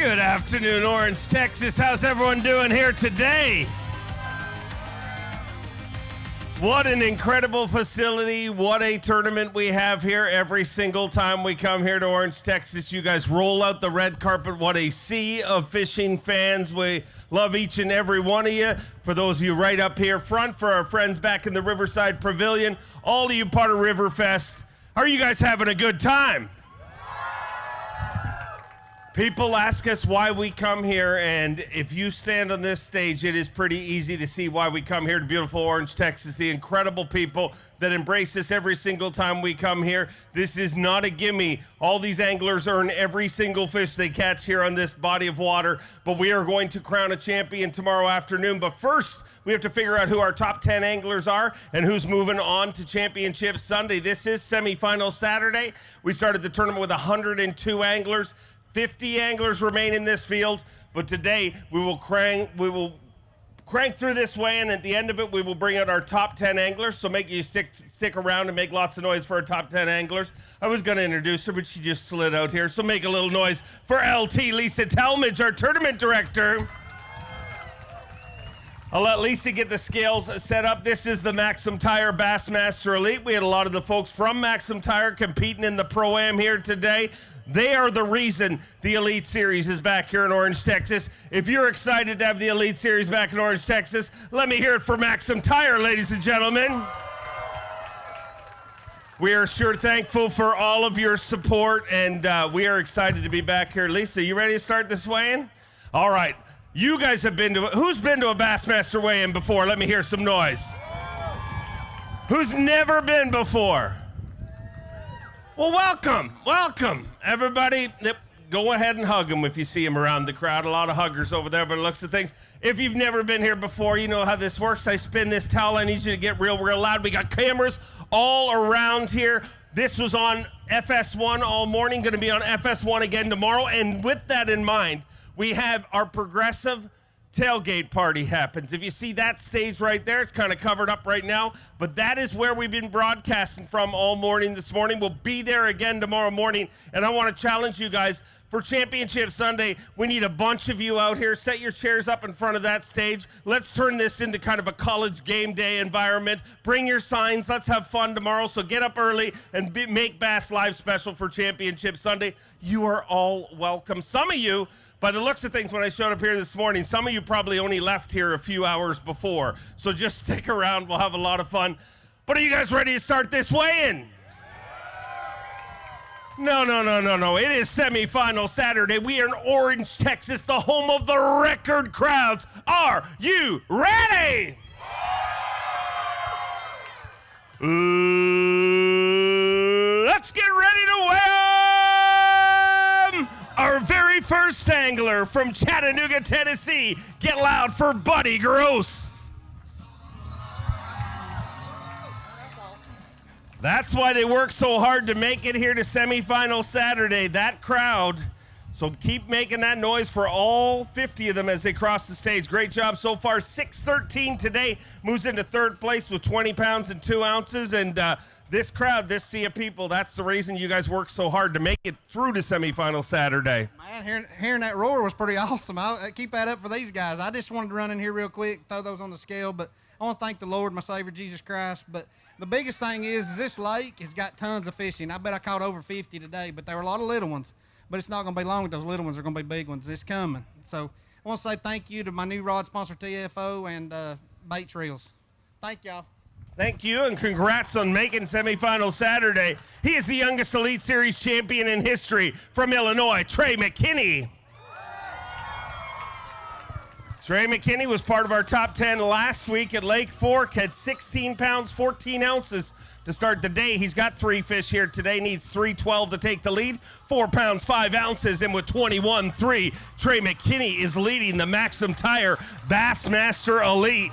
Good afternoon, Orange, Texas. How's everyone doing here today? What an incredible facility. What a tournament we have here every single time we come here to Orange, Texas. You guys roll out the red carpet. What a sea of fishing fans. We love each and every one of you. For those of you right up here front, for our friends back in the Riverside Pavilion, all of you part of Riverfest, are you guys having a good time? People ask us why we come here, and if you stand on this stage, it is pretty easy to see why we come here to beautiful Orange, Texas. The incredible people that embrace us every single time we come here. This is not a gimme. All these anglers earn every single fish they catch here on this body of water, but we are going to crown a champion tomorrow afternoon. But first, we have to figure out who our top 10 anglers are and who's moving on to Championship Sunday. This is semifinal Saturday. We started the tournament with 102 anglers. 50 anglers remain in this field, but today we will crank through this way, and at the end of it, we will bring out our top 10 anglers. So make you stick around and make lots of noise for our top 10 anglers. I was going to introduce her, but she just slid out here. So make a little noise for LT Lisa Talmadge, our tournament director. I'll let Lisa get the scales set up. This is the MAXAM Tire Bassmaster Elite. We had a lot of the folks from MAXAM Tire competing in the Pro-Am here today. They are the reason the Elite Series is back here in Orange, Texas. If you're excited to have the Elite Series back in Orange, Texas, let me hear it for MAXAM Tire, ladies and gentlemen. We are sure thankful for all of your support, and we are excited to be back here. Lisa, you ready to start this weigh-in? All right. You guys have been to, who's been to a Bassmaster weigh-in before? Let me hear some noise. Who's never been before? Well, welcome. Everybody, go ahead and hug them if you see them around the crowd. A lot of huggers over there, but it looks at things. If you've never been here before, you know how this works. I spin this towel. I need you to get real loud. We got cameras all around here. This was on FS1 all morning, going to be on FS1 again tomorrow. And with that in mind, we have our progressive tailgate party happens. If you see that stage right there, it's kind of covered up right now, but that is where we've been broadcasting from all morning this morning. We'll be there again tomorrow morning, and I want to challenge you guys for Championship Sunday. We need a bunch of you out here. Set your chairs up in front of that stage. Let's turn this into kind of a college game day environment. Bring your signs. Let's have fun tomorrow. So get up early and make Bass Live special for Championship Sunday. You are all welcome. Some of you, by the looks of things, when I showed up here this morning, some of you probably only left here a few hours before. So just stick around. We'll have a lot of fun. But are you guys ready to start this weigh-in? No. It is semifinal Saturday. We are in Orange, Texas, the home of the record crowds. Are you ready? Let's get ready to weigh our very first angler from Chattanooga, Tennessee. Get loud for Buddy Gross. That's why they work so hard to make it here to semifinal Saturday. That crowd. So keep making that noise for all 50 of them as they cross the stage. Great job so far. 613 today moves into third place with 20 pounds and 2 ounces. And this crowd, this sea of people, that's the reason you guys work so hard to make it through to semifinal Saturday. Man, hearing that roar was pretty awesome. I keep that up for these guys. I just wanted to run in here real quick, throw those on the scale, but I want to thank the Lord, my Savior, Jesus Christ. But the biggest thing is this lake has got tons of fishing. I bet I caught over 50 today, but there were a lot of little ones. But it's not going to be long. Those little ones are going to be big ones. It's coming. So I want to say thank you to my new rod sponsor, TFO, and Bait Reels. Thank y'all. Thank you, and congrats on making semifinal Saturday. He is the youngest Elite Series champion in history from Illinois, Trey McKini. Trey McKini was part of our top 10 last week at Lake Fork, had 16 pounds, 14 ounces to start the day. He's got 3 fish here today, needs 312 to take the lead, 4 pounds, 5 ounces, and with 21.3, Trey McKini is leading the MAXAM Tire Bassmaster Elite.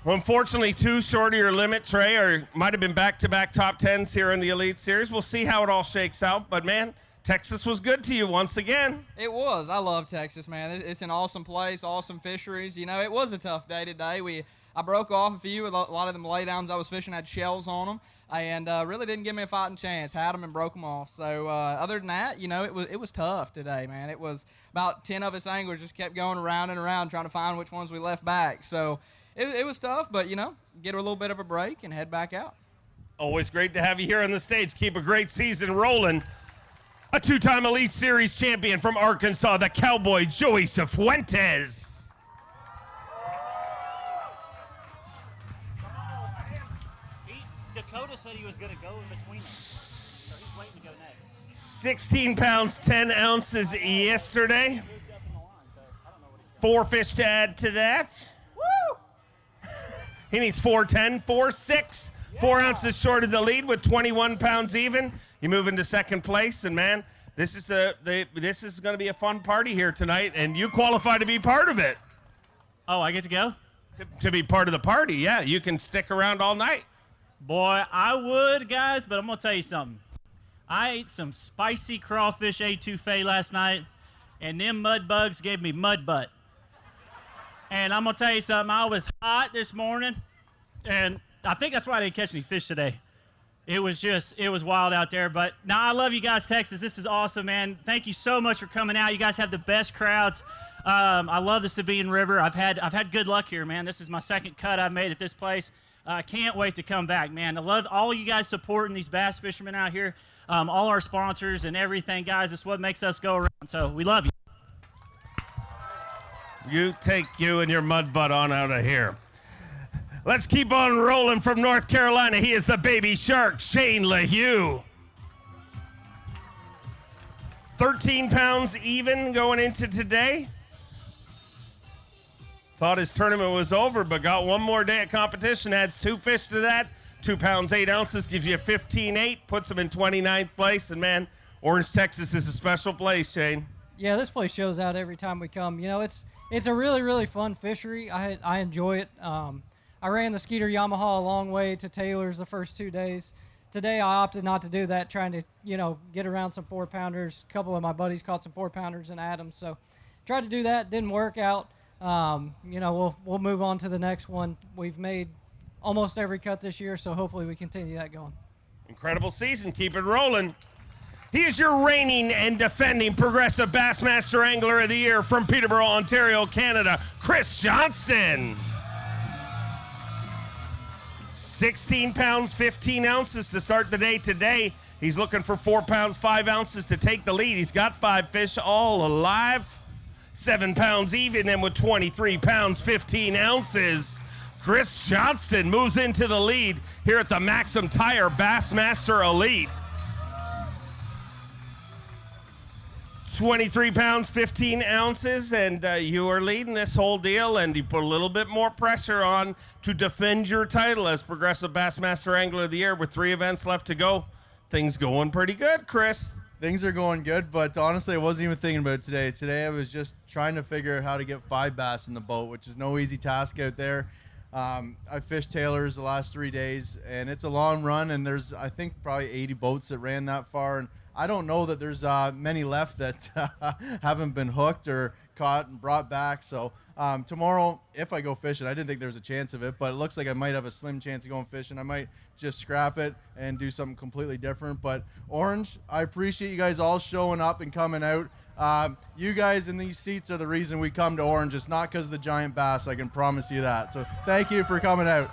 Unfortunately, too short of your limit, Trey, or might have been back-to-back top 10s here in the Elite Series. We'll see how it all shakes out, but man, Texas was good to you once again. It was. I love Texas, man. It's an awesome place, awesome fisheries. You know, it was a tough day today. I broke off a few. A lot of them laydowns I was fishing had shells on them. and really didn't give me a fighting chance. Had them and broke them off. So other than that, it was tough today, man. It was about 10 of us anglers just kept going around and around trying to find which ones we left back. So it was tough, but, get a little bit of a break and head back out. Always great to have you here on the stage. Keep a great season rolling. A two-time Elite Series champion from Arkansas, the Cowboy Joey Suentes. Dakota said he was going to go in between them, so he's waiting to go next. 16 pounds, 10 ounces yesterday. 4 fish to add to that. Woo! He needs 410, 4.6. 4 ounces short of the lead with 21 pounds even. You move into second place, and man, this is this is going to be a fun party here tonight, and you qualify to be part of it. Oh, I get to go? To be part of the party, yeah. You can stick around all night. Boy, I would, guys, but I'm going to tell you something. I ate some spicy crawfish etouffee last night, and them mud bugs gave me mud butt. And I'm going to tell you something. I was hot this morning, and I think that's why I didn't catch any fish today. It was wild out there. But now I love you guys, Texas. This is awesome, man. Thank you so much for coming out. You guys have the best crowds. I love the Sabine River. I've had good luck here, man. This is my second cut I've made at this place. I can't wait to come back, man. I love all you guys supporting these bass fishermen out here, all our sponsors and everything, guys. It's what makes us go around. So we love you. You take you and your mud butt on out of here. Let's keep on rolling from North Carolina. He is the baby shark, Shane LaHue. 13 pounds even going into today. Thought his tournament was over, but got one more day of competition. Adds 2 fish to that. 2 pounds, 8 ounces, gives you 15.8, puts him in 29th place. And man, Orange, Texas is a special place, Shane. Yeah, this place shows out every time we come. It's a really, really fun fishery. I enjoy it. I ran the Skeeter Yamaha a long way to Taylor's the first 2 days. Today I opted not to do that, trying to, get around some 4-pounders. A couple of my buddies caught some 4-pounders and Adams. So tried to do that, didn't work out. We'll move on to the next one. We've made almost every cut this year, so hopefully we continue that going. Incredible season. Keep it rolling. He is your reigning and defending Progressive Bassmaster Angler of the Year from Peterborough, Ontario, Canada, Chris Johnston. 16 pounds, 15 ounces to start the day today. He's looking for 4 pounds, 5 ounces to take the lead. He's got 5 fish all alive. 7 pounds even, and with 23 pounds, 15 ounces. Chris Johnston moves into the lead here at the MAXAM Tire Bassmaster Elite. 23 pounds, 15 ounces, and you are leading this whole deal, and you put a little bit more pressure on to defend your title as Progressive Bassmaster Angler of the Year with 3 events left to go. Things going pretty good, Chris. Things are going good, but honestly, I wasn't even thinking about it today. Today, I was just trying to figure out how to get 5 bass in the boat, which is no easy task out there. I fished Taylor's the last 3 days, and it's a long run, and there's, I think, probably 80 boats that ran that far, and I don't know that there's many left that haven't been hooked or caught and brought back. So tomorrow, if I go fishing, I didn't think there was a chance of it, but it looks like I might have a slim chance of going fishing. I might just scrap it and do something completely different. But Orange, I appreciate you guys all showing up and coming out. You guys in these seats are the reason we come to Orange. It's not because of the giant bass, I can promise you that. So thank you for coming out.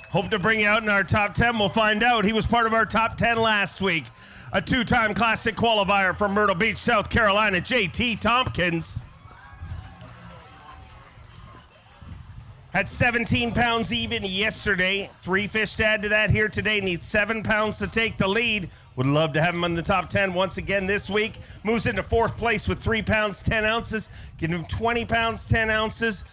Hope to bring you out in our top 10. We'll find out. He was part of our top 10 last week. A 2-time Classic qualifier from Myrtle Beach, South Carolina, JT Tommpkins. Had 17 pounds even yesterday. 3 fish to add to that here today. Needs 7 pounds to take the lead. Would love to have him in the top 10 once again this week. Moves into 4th place with 3 pounds, 10 ounces. Give him 20 pounds, 10 ounces.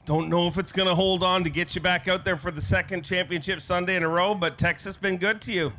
Don't know if it's going to hold on to get you back out there for the 2nd championship Sunday in a row, but Texas been good to you.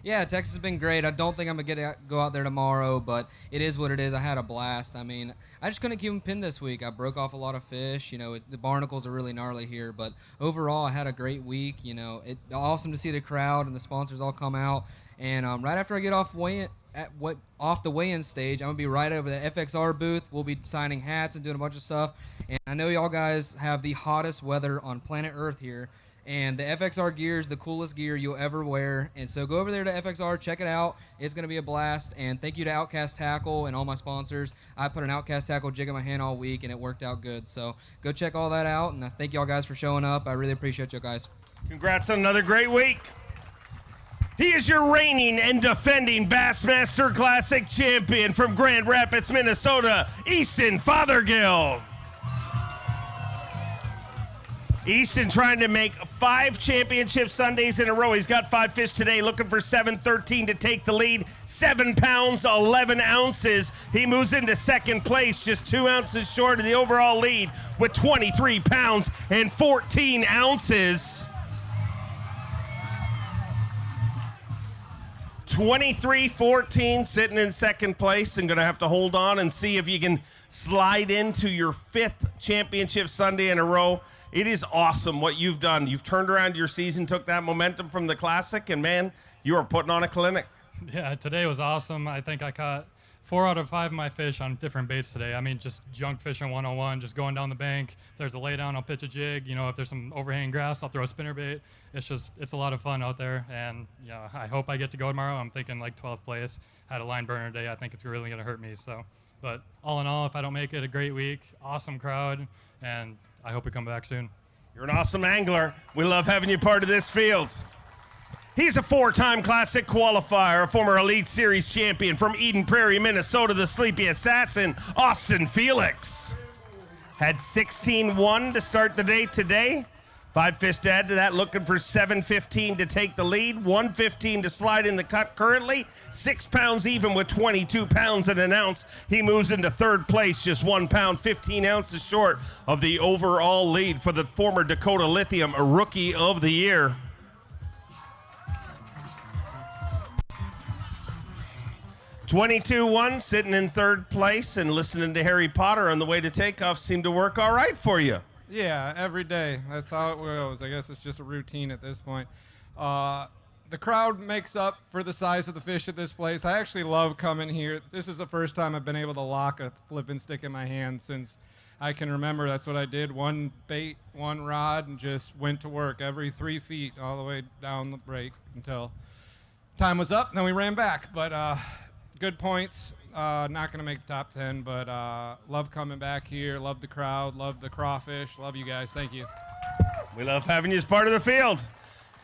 Yeah, Texas has been great. I don't think I'm going to go out there tomorrow, but it is what it is. I had a blast. I mean, I just couldn't keep them pinned this week. I broke off a lot of fish. The barnacles are really gnarly here, but overall I had a great week. It's awesome to see the crowd and the sponsors all come out. And right after I get off the weigh-in stage, I'm going to be right over the FXR booth. We'll be signing hats and doing a bunch of stuff. And I know y'all guys have the hottest weather on planet Earth here. And the FXR gear is the coolest gear you'll ever wear. And so go over there to FXR, check it out. It's going to be a blast. And thank you to Outcast Tackle and all my sponsors. I put an Outcast Tackle jig in my hand all week, and it worked out good. So go check all that out. And I thank y'all guys for showing up. I really appreciate you guys. Congrats on another great week. He is your reigning and defending Bassmaster Classic champion from Grand Rapids, Minnesota, Easton Fothergill. Easton trying to make 5 championship Sundays in a row. He's got 5 fish today, looking for 7:13 to take the lead. 7 pounds, 11 ounces. He moves into second place, just 2 ounces short of the overall lead with 23 pounds and 14 ounces. 23-14, sitting in second place, and going to have to hold on and see if you can slide into your 5th championship Sunday in a row. It is awesome what you've done. You've turned around your season, took that momentum from the Classic, and man, you are putting on a clinic. Yeah, today was awesome. I think I caught 4 out of 5 of my fish on different baits today. I mean, just junk fishing 101, just going down the bank. If there's a lay down, I'll pitch a jig. You know, if there's some overhanging grass, I'll throw a spinner bait. It's a lot of fun out there, and yeah, I hope I get to go tomorrow. I'm thinking like 12th place. Had a line burner day. I think it's really going to hurt me. So, but all in all, if I don't make it, a great week, awesome crowd, and I hope we come back soon. You're an awesome angler. We love having you part of this field. He's a 4-time Classic qualifier, a former Elite Series champion from Eden Prairie, Minnesota, the Sleepy Assassin, Austin Felix. Had 16-1 to start the day today. 5 fish to add to that, looking for 7:15 to take the lead, 1:15 to slide in the cut currently, 6 pounds even with 22 pounds and an ounce. He moves into third place, just 1 pound, 15 ounces short of the overall lead for the former Dakota Lithium Rookie of the Year. (22-1) sitting in third place, and listening to Harry Potter on the way to takeoff seemed to work all right for you. Yeah, every day. That's how it goes. I guess it's just a routine at this point. The crowd makes up for the size of the fish at this place. I actually love coming here. This is the first time I've been able to lock a flipping stick in my hand since I can remember. That's what I did. 1 bait, 1 rod, and just went to work every 3 feet all the way down the break until time was up. Then we ran back. But good points. Not going to make the top 10, but love coming back here. Love the crowd. Love the crawfish. Love you guys. Thank you. We love having you as part of the field.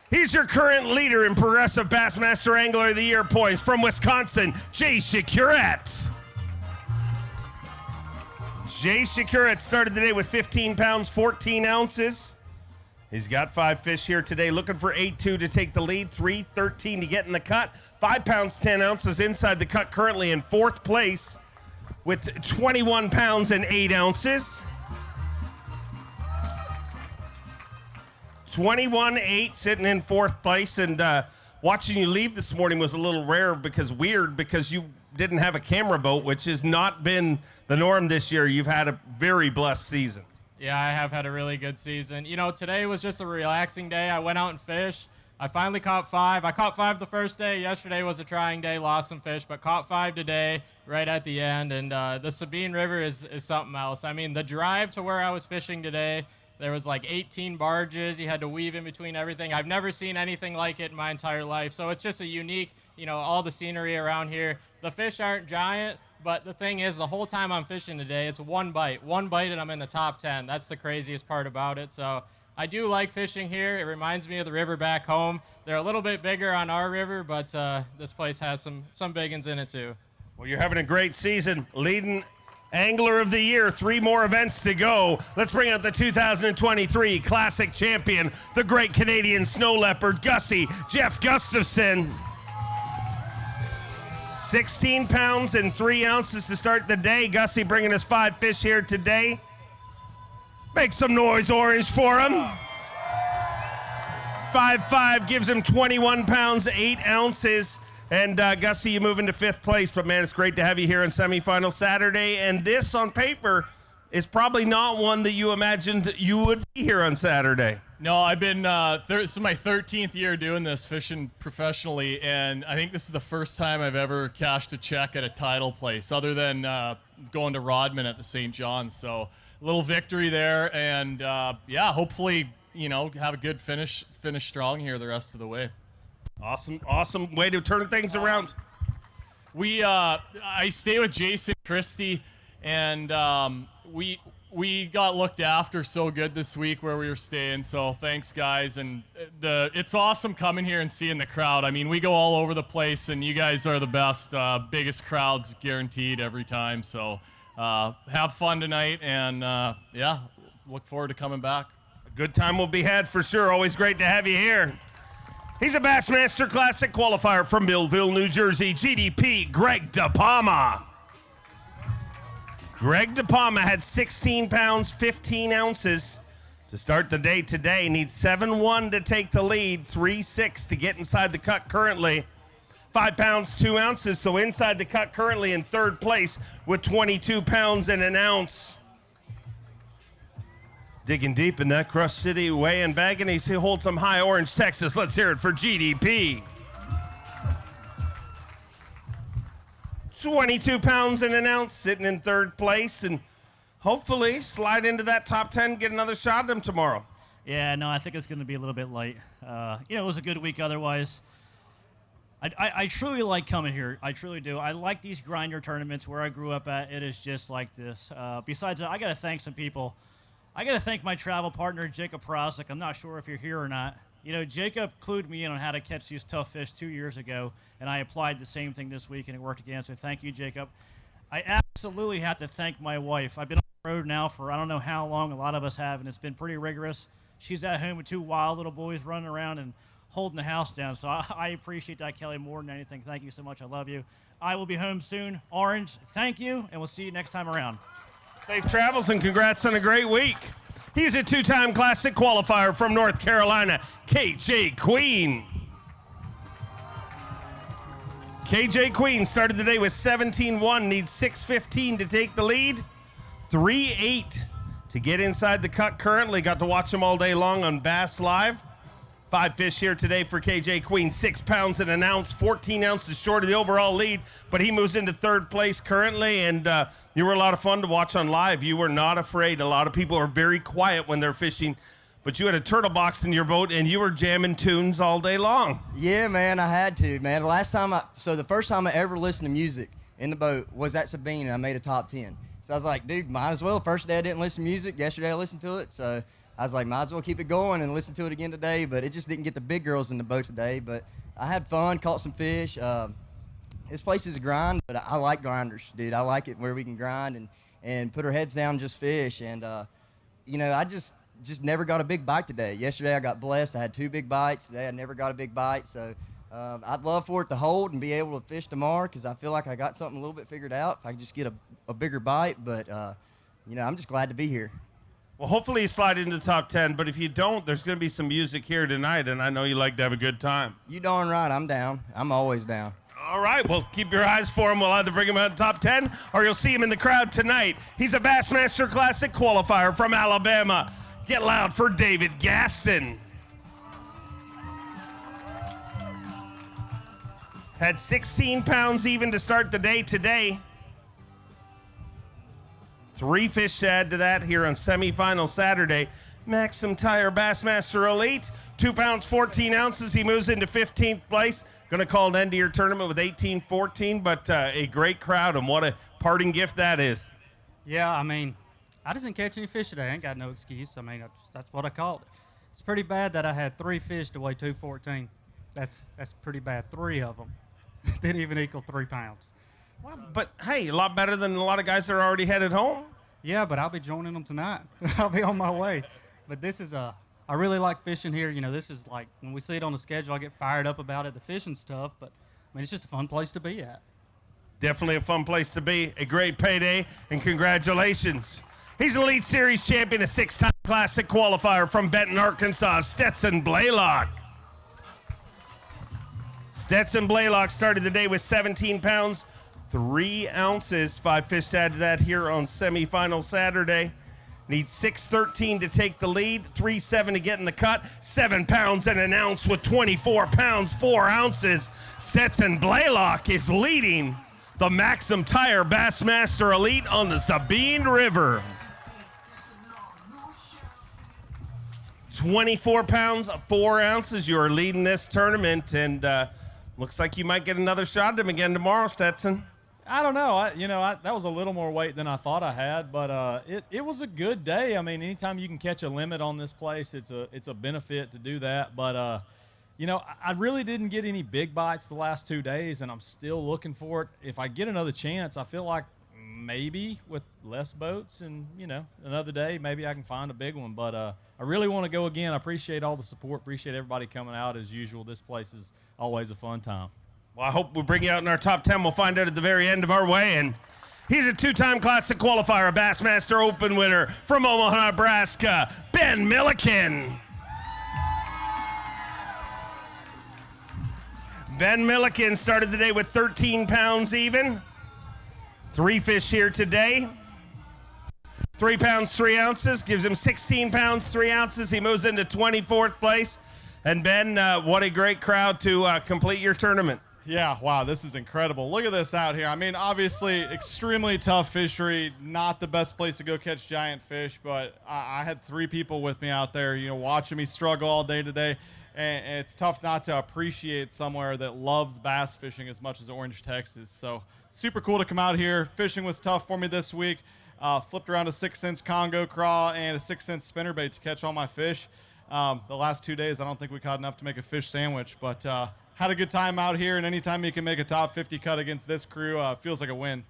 He's your current leader in Progressive Bassmaster Angler of the Year points from Wisconsin, Jay Shakur. Jay Shakur started the day with 15 pounds, 14 ounces. He's got 5 fish here today, looking for 8-2 to take the lead, 3:13 to get in the cut. 5 pounds, 10 ounces inside the cut, currently in 4th place with 21 pounds and 8 ounces. 21-8 sitting in 4th place, and watching you leave this morning was a little rare because you didn't have a camera boat, which has not been the norm this year. You've had a very blessed season. Yeah, I have had a really good season. You know, today was just a relaxing day. I went out and fished. I finally caught 5. I caught 5 the first day. Yesterday was a trying day, lost some fish, but caught 5 today right at the end. And the Sabine River is something else. I mean, the drive to where I was fishing today, there was like 18 barges. You had to weave in between everything. I've never seen anything like it in my entire life. So it's just a unique, you know, all the scenery around here. The fish aren't giant, but the thing is, the whole time I'm fishing today, it's 1 bite. 1 bite and I'm in the top 10. That's the craziest part about it. So I do like fishing here. It reminds me of the river back home. They're a little bit bigger on our river, but this place has some big ones in it too. Well, you're having a great season. Leading Angler of the Year, 3 more events to go. Let's bring out the 2023 Classic Champion, the Great Canadian Snow Leopard, Gussy, Jeff Gustafson. 16 pounds and 3 ounces to start the day. Gussy bringing us 5 fish here today. Make some noise, Orange, for him. 5'5" gives him 21 pounds, 8 ounces. And Gussy, you move into 5th place. But, man, it's great to have you here on semifinal Saturday. And this, on paper, is probably not one that you imagined you would be here on Saturday. No, I've been, this is my 13th year doing this, fishing professionally, and I think this is the first time I've ever cashed a check at a title place, other than going to Rodman at the St. John's. So, a little victory there, and yeah, hopefully, have a good finish strong here the rest of the way. Awesome way to turn things around. I stay with Jason Christie, and we got looked after so good this week where we were staying. So thanks, guys. And it's awesome coming here and seeing the crowd. I mean, we go all over the place, and you guys are the best, biggest crowds guaranteed every time. So have fun tonight, and look forward to coming back. A good time will be had for sure. Always great to have you here. He's a Bassmaster Classic qualifier from Millville, New Jersey. GDP, Greg Deama. Greg Deama had 16 pounds, 15 ounces to start the day today. Needs 7-1 to take the lead, 3-6 to get inside the cut currently. 5 pounds, 2 ounces, so inside the cut currently in third place with 22 pounds and an ounce. Digging deep in that Crush City weigh-in bag, and he holds some high orange Texas. Let's hear it for GDP. 22 pounds and an ounce, sitting in third place, and hopefully slide into that top 10, get another shot at him tomorrow. Yeah, no, I think it's going to be a little bit light. It was a good week otherwise. I truly like coming here. I truly do. I like these grinder tournaments where I grew up at. It is just like this. Besides that, I got to thank some people. I got to thank my travel partner, Jacob Prosick. I'm not sure if you're here or not. Jacob clued me in on how to catch these tough fish 2 years ago, and I applied the same thing this week, and it worked again, so thank you, Jacob. I absolutely have to thank my wife. I've been on the road now for I don't know how long, a lot of us have, and it's been pretty rigorous. She's at home with 2 wild little boys running around and holding the house down, so I appreciate that, Kelly, more than anything. Thank you so much. I love you. I will be home soon. Orange, thank you, and we'll see you next time around. Safe travels and congrats on a great week. He's a 2-time Classic qualifier from North Carolina, KJ Queen. KJ Queen started the day with 17-1, needs 6:15 to take the lead, 3-8 to get inside the cut currently. Got to watch him all day long on Bass Live. 5 fish here today for KJ Queen, 6 pounds and an ounce, 14 ounces short of the overall lead, but he moves into third place currently, and you were a lot of fun to watch on live. You were not afraid. A lot of people are very quiet when they're fishing, but you had a turtle box in your boat, and you were jamming tunes all day long. Yeah, man, I had to, man. The first time I ever listened to music in the boat was at Sabine, and I made a top 10. So I was like, dude, might as well. First day I didn't listen to music. Yesterday I listened to it, so I was like, might as well keep it going and listen to it again today, but it just didn't get the big girls in the boat today. But I had fun, caught some fish. This place is a grind, but I like grinders, dude. I like it where we can grind and put our heads down and just fish. And, I just never got a big bite today. Yesterday I got blessed. I had 2 big bites. Today I never got a big bite. So I'd love for it to hold and be able to fish tomorrow because I feel like I got something a little bit figured out if I could just get a bigger bite. But, I'm just glad to be here. Well, hopefully you slide into the top 10, but if you don't, there's going to be some music here tonight, and I know you like to have a good time. You darn right, I'm down. I'm always down. All right, well, keep your eyes for him. We'll either bring him out in the top 10 or you'll see him in the crowd tonight. He's a Bassmaster Classic qualifier from Alabama. Get loud for David Gaston. Had 16 pounds even to start the day today. 3 fish to add to that here on semifinal Saturday. MAXAM Tire Bassmaster Elite, 2 pounds, 14 ounces. He moves into 15th place. Going to call an end to your tournament with 18-14, but a great crowd, and what a parting gift that is. Yeah, I mean, I didn't catch any fish today. I ain't got no excuse. I mean, that's what I called it. It's pretty bad that I had 3 fish to weigh 214. That's pretty bad. 3 of them didn't even equal 3 pounds. Well, but hey, a lot better than a lot of guys that are already headed home. Yeah, but I'll be joining them tonight. I'll be on my way. But this is I really like fishing here. This is like when we see it on the schedule, I get fired up about it, the fishing stuff. But I mean, it's just a fun place to be at. Definitely a fun place to be. A great payday, and congratulations. He's an Elite Series champion, a 6-time Classic qualifier from Benton, Arkansas, Seth Bllelock. Seth Bllelock started the day with 17 pounds, 3 ounces. 5 fish to add to that here on semifinal Saturday. Needs 6:13 to take the lead, 3:07 to get in the cut, 7 pounds and an ounce with 24 pounds, 4 ounces. Seth Bllelock is leading the MAXAM Tire Bassmaster Elite on the Sabine River. 24 pounds, 4 ounces. You are leading this tournament, and looks like you might get another shot at him again tomorrow, Stetson. I don't know. That was a little more weight than I thought I had, but it was a good day. I mean, anytime you can catch a limit on this place, it's a benefit to do that. But I really didn't get any big bites the last 2 days, and I'm still looking for it. If I get another chance, I feel like maybe with less boats and another day, maybe I can find a big one. But I really want to go again. I appreciate all the support. Appreciate everybody coming out as usual. This place is always a fun time. Well, I hope we bring you out in our top 10. We'll find out at the very end of our weigh-in. He's a 2-time Classic qualifier, a Bassmaster Open winner from Omaha, Nebraska, Ben Milikin. Ben Milikin started the day with 13 pounds even. 3 fish here today. 3 pounds, 3 ounces, gives him 16 pounds, 3 ounces. He moves into 24th place. And Ben, what a great crowd to complete your tournament. Yeah, wow, this is incredible. Look at this out here. I mean, obviously, extremely tough fishery, not the best place to go catch giant fish, but I had 3 people with me out there, watching me struggle all day today, and it's tough not to appreciate somewhere that loves bass fishing as much as Orange, Texas. So super cool to come out here. Fishing was tough for me this week. Flipped around a 6-cent Congo craw and a 6-cent spinnerbait to catch all my fish. The last 2 days, I don't think we caught enough to make a fish sandwich, but had a good time out here, and anytime you can make a top 50 cut against this crew, feels like a win.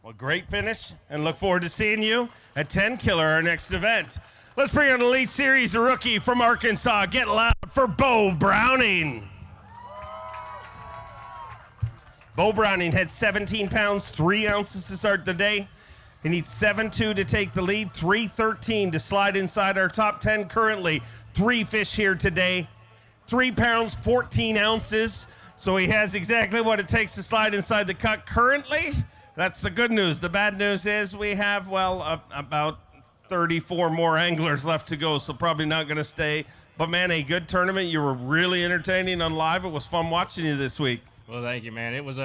Well, great finish, and look forward to seeing you at 10 Killer, our next event. Let's bring on Elite Series rookie from Arkansas. Get loud for Bo Browning. Bo Browning had 17 pounds, 3 ounces to start the day. He needs 7-2 to take the lead, 3-13 to slide inside our top 10 currently. 3 fish here today. 3 pounds, 14 ounces. So he has exactly what it takes to slide inside the cut currently. That's the good news. The bad news is we have, about 34 more anglers left to go, so probably not going to stay. But, man, a good tournament. You were really entertaining on live. It was fun watching you this week. Well, thank you, man. It was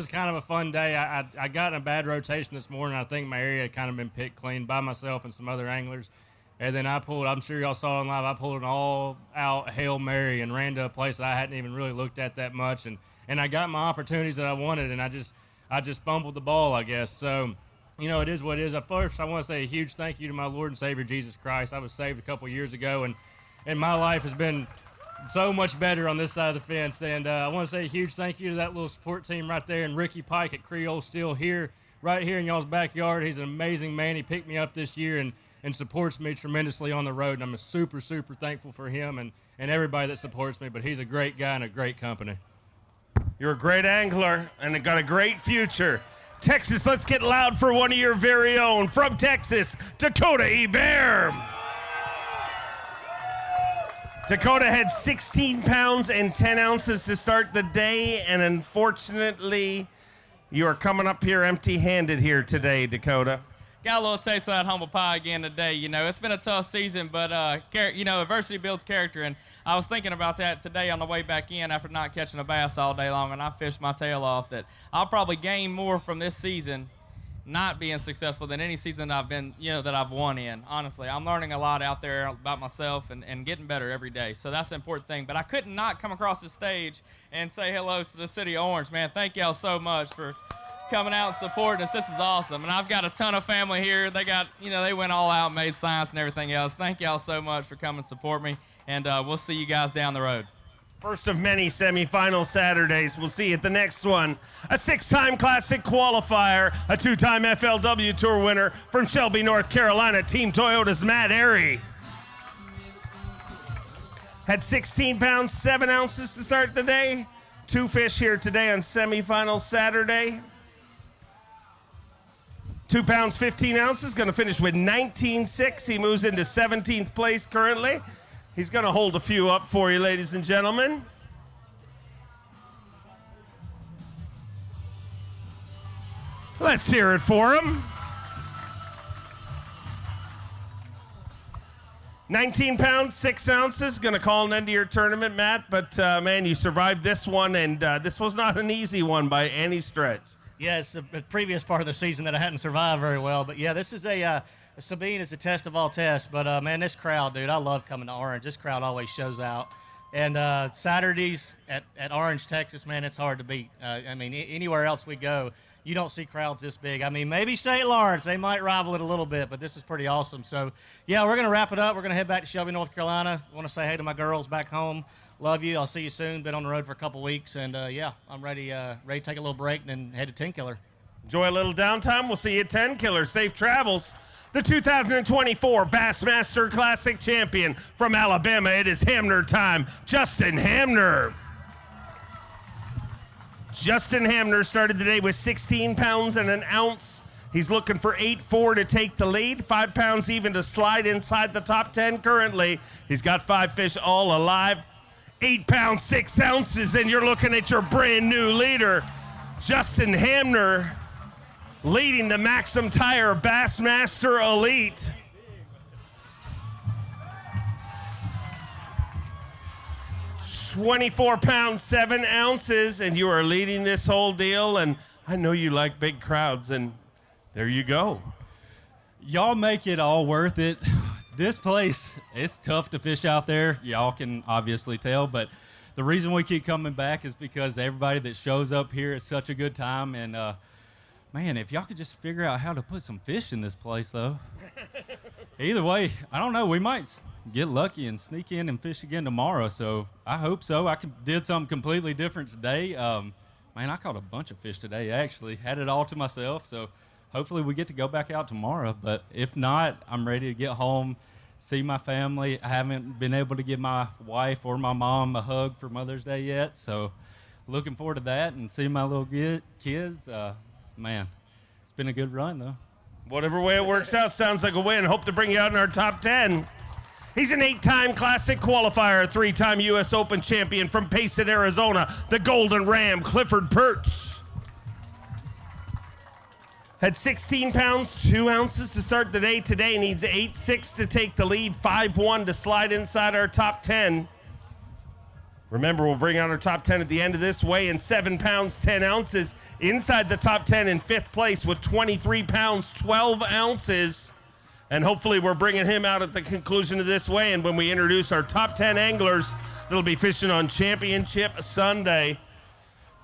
kind of a fun day. I got in a bad rotation this morning. I think my area had kind of been picked clean by myself and some other anglers. And then I pulled, I'm sure y'all saw on live, I pulled an all-out Hail Mary and ran to a place that I hadn't even really looked at that much. And I got my opportunities that I wanted, and I just fumbled the ball, I guess. So, it is what it is. First, I want to say a huge thank you to my Lord and Savior, Jesus Christ. I was saved a couple years ago, and my life has been so much better on this side of the fence. And I want to say a huge thank you to that little support team right there, and Ricky Pike at Creole Steel right here in y'all's backyard. He's an amazing man. He picked me up this year and supports me tremendously on the road, and I'm super, super thankful for him and everybody that supports me, but he's a great guy and a great company. You're a great angler and got a great future. Texas, let's get loud for one of your very own. From Texas, Dakota Earp. Dakota had 16 pounds and 10 ounces to start the day, and unfortunately, you are coming up here empty-handed here today, Dakota. Got a little taste of that humble pie again today. It's been a tough season, but, adversity builds character. And I was thinking about that today on the way back in after not catching a bass all day long, and I fished my tail off, that I'll probably gain more from this season not being successful than any season I've been, that I've won in. Honestly, I'm learning a lot out there about myself and getting better every day. So that's the important thing. But I could not come across the stage and say hello to the city of Orange. Man, thank y'all so much for coming out and supporting us. This is awesome. And I've got a ton of family here. They got, they went all out, made signs and everything else. Thank y'all so much for coming and support me. And we'll see you guys down the road. First of many semifinal Saturdays. We'll see you at the next one. A 6-time Classic qualifier, a 2-time FLW Tour winner from Shelby, North Carolina, Team Toyota's Matt Airy. Had 16 pounds, 7 ounces to start the day. 2 fish here today on semifinal Saturday. 2 pounds, 15 ounces, going to finish with 19.6. He moves into 17th place currently. He's going to hold a few up for you, ladies and gentlemen. Let's hear it for him. 19 pounds, 6 ounces. Going to call an end to your tournament, Matt. But, man, you survived this one, and this was not an easy one by any stretch. Yeah, it's the previous part of the season that I hadn't survived very well. But, yeah, this is Sabine is the test of all tests, but man, this crowd, dude, I love coming to Orange. This crowd always shows out. And Saturdays at Orange, Texas, man, it's hard to beat. I mean, anywhere else we go, you don't see crowds this big. I mean, maybe St. Lawrence, they might rival it a little bit, but this is pretty awesome. So, yeah, we're going to wrap it up. We're going to head back to Shelby, North Carolina. I want to say hey to my girls back home. Love you. I'll see you soon. Been on the road for a couple weeks, and yeah, I'm ready to take a little break and then head to 10 Killer. Enjoy a little downtime. We'll see you at 10 Killer. Safe travels. The 2024 Bassmaster Classic champion from Alabama. It is Hamner time. Justin Hamner. Justin Hamner started the day with 16 pounds and an ounce. He's looking for 8-4 to take the lead, 5 pounds even to slide inside the top 10 currently. He's got 5 fish all alive. 8 pounds, 6 ounces, and you're looking at your brand new leader, Justin Hamner, leading the MAXAM Tire Bassmaster Elite. £24, 7 ounces, and you are leading this whole deal. And I know you like big crowds, and there you go. Y'all make it all worth it. This place, it's tough to fish out there. Y'all can obviously tell, but the reason we keep coming back is because everybody that shows up here is such a good time. And man, if y'all could just figure out how to put some fish in this place, though. Either way, I don't know. We might get lucky and sneak in and fish again tomorrow. So I hope so. Did something completely different today. Man, I caught a bunch of fish today, actually. Had it all to myself. So hopefully we get to go back out tomorrow. But if not, I'm ready to get home, see my family. I haven't been able to give my wife or my mom a hug for Mother's Day yet. So looking forward to that and see my little kids. Man, it's been a good run, though. Whatever way it works out, sounds like a win. Hope to bring you out in our top 10. He's an 8-time Classic qualifier, 3-time U.S. Open champion from Payson, Arizona, the Golden Ram, Clifford Perch. Had 16 pounds, 2 ounces to start the day. Today needs 8-6 to take the lead, 5-1 to slide inside our top 10. Remember, we'll bring out our top 10 at the end of this, weighing 7 pounds, 10 ounces. Inside the top 10 in 5th place with 23 pounds, 12 ounces. And hopefully we're bringing him out at the conclusion of this weigh-in when we introduce our top 10 anglers that'll be fishing on Championship Sunday.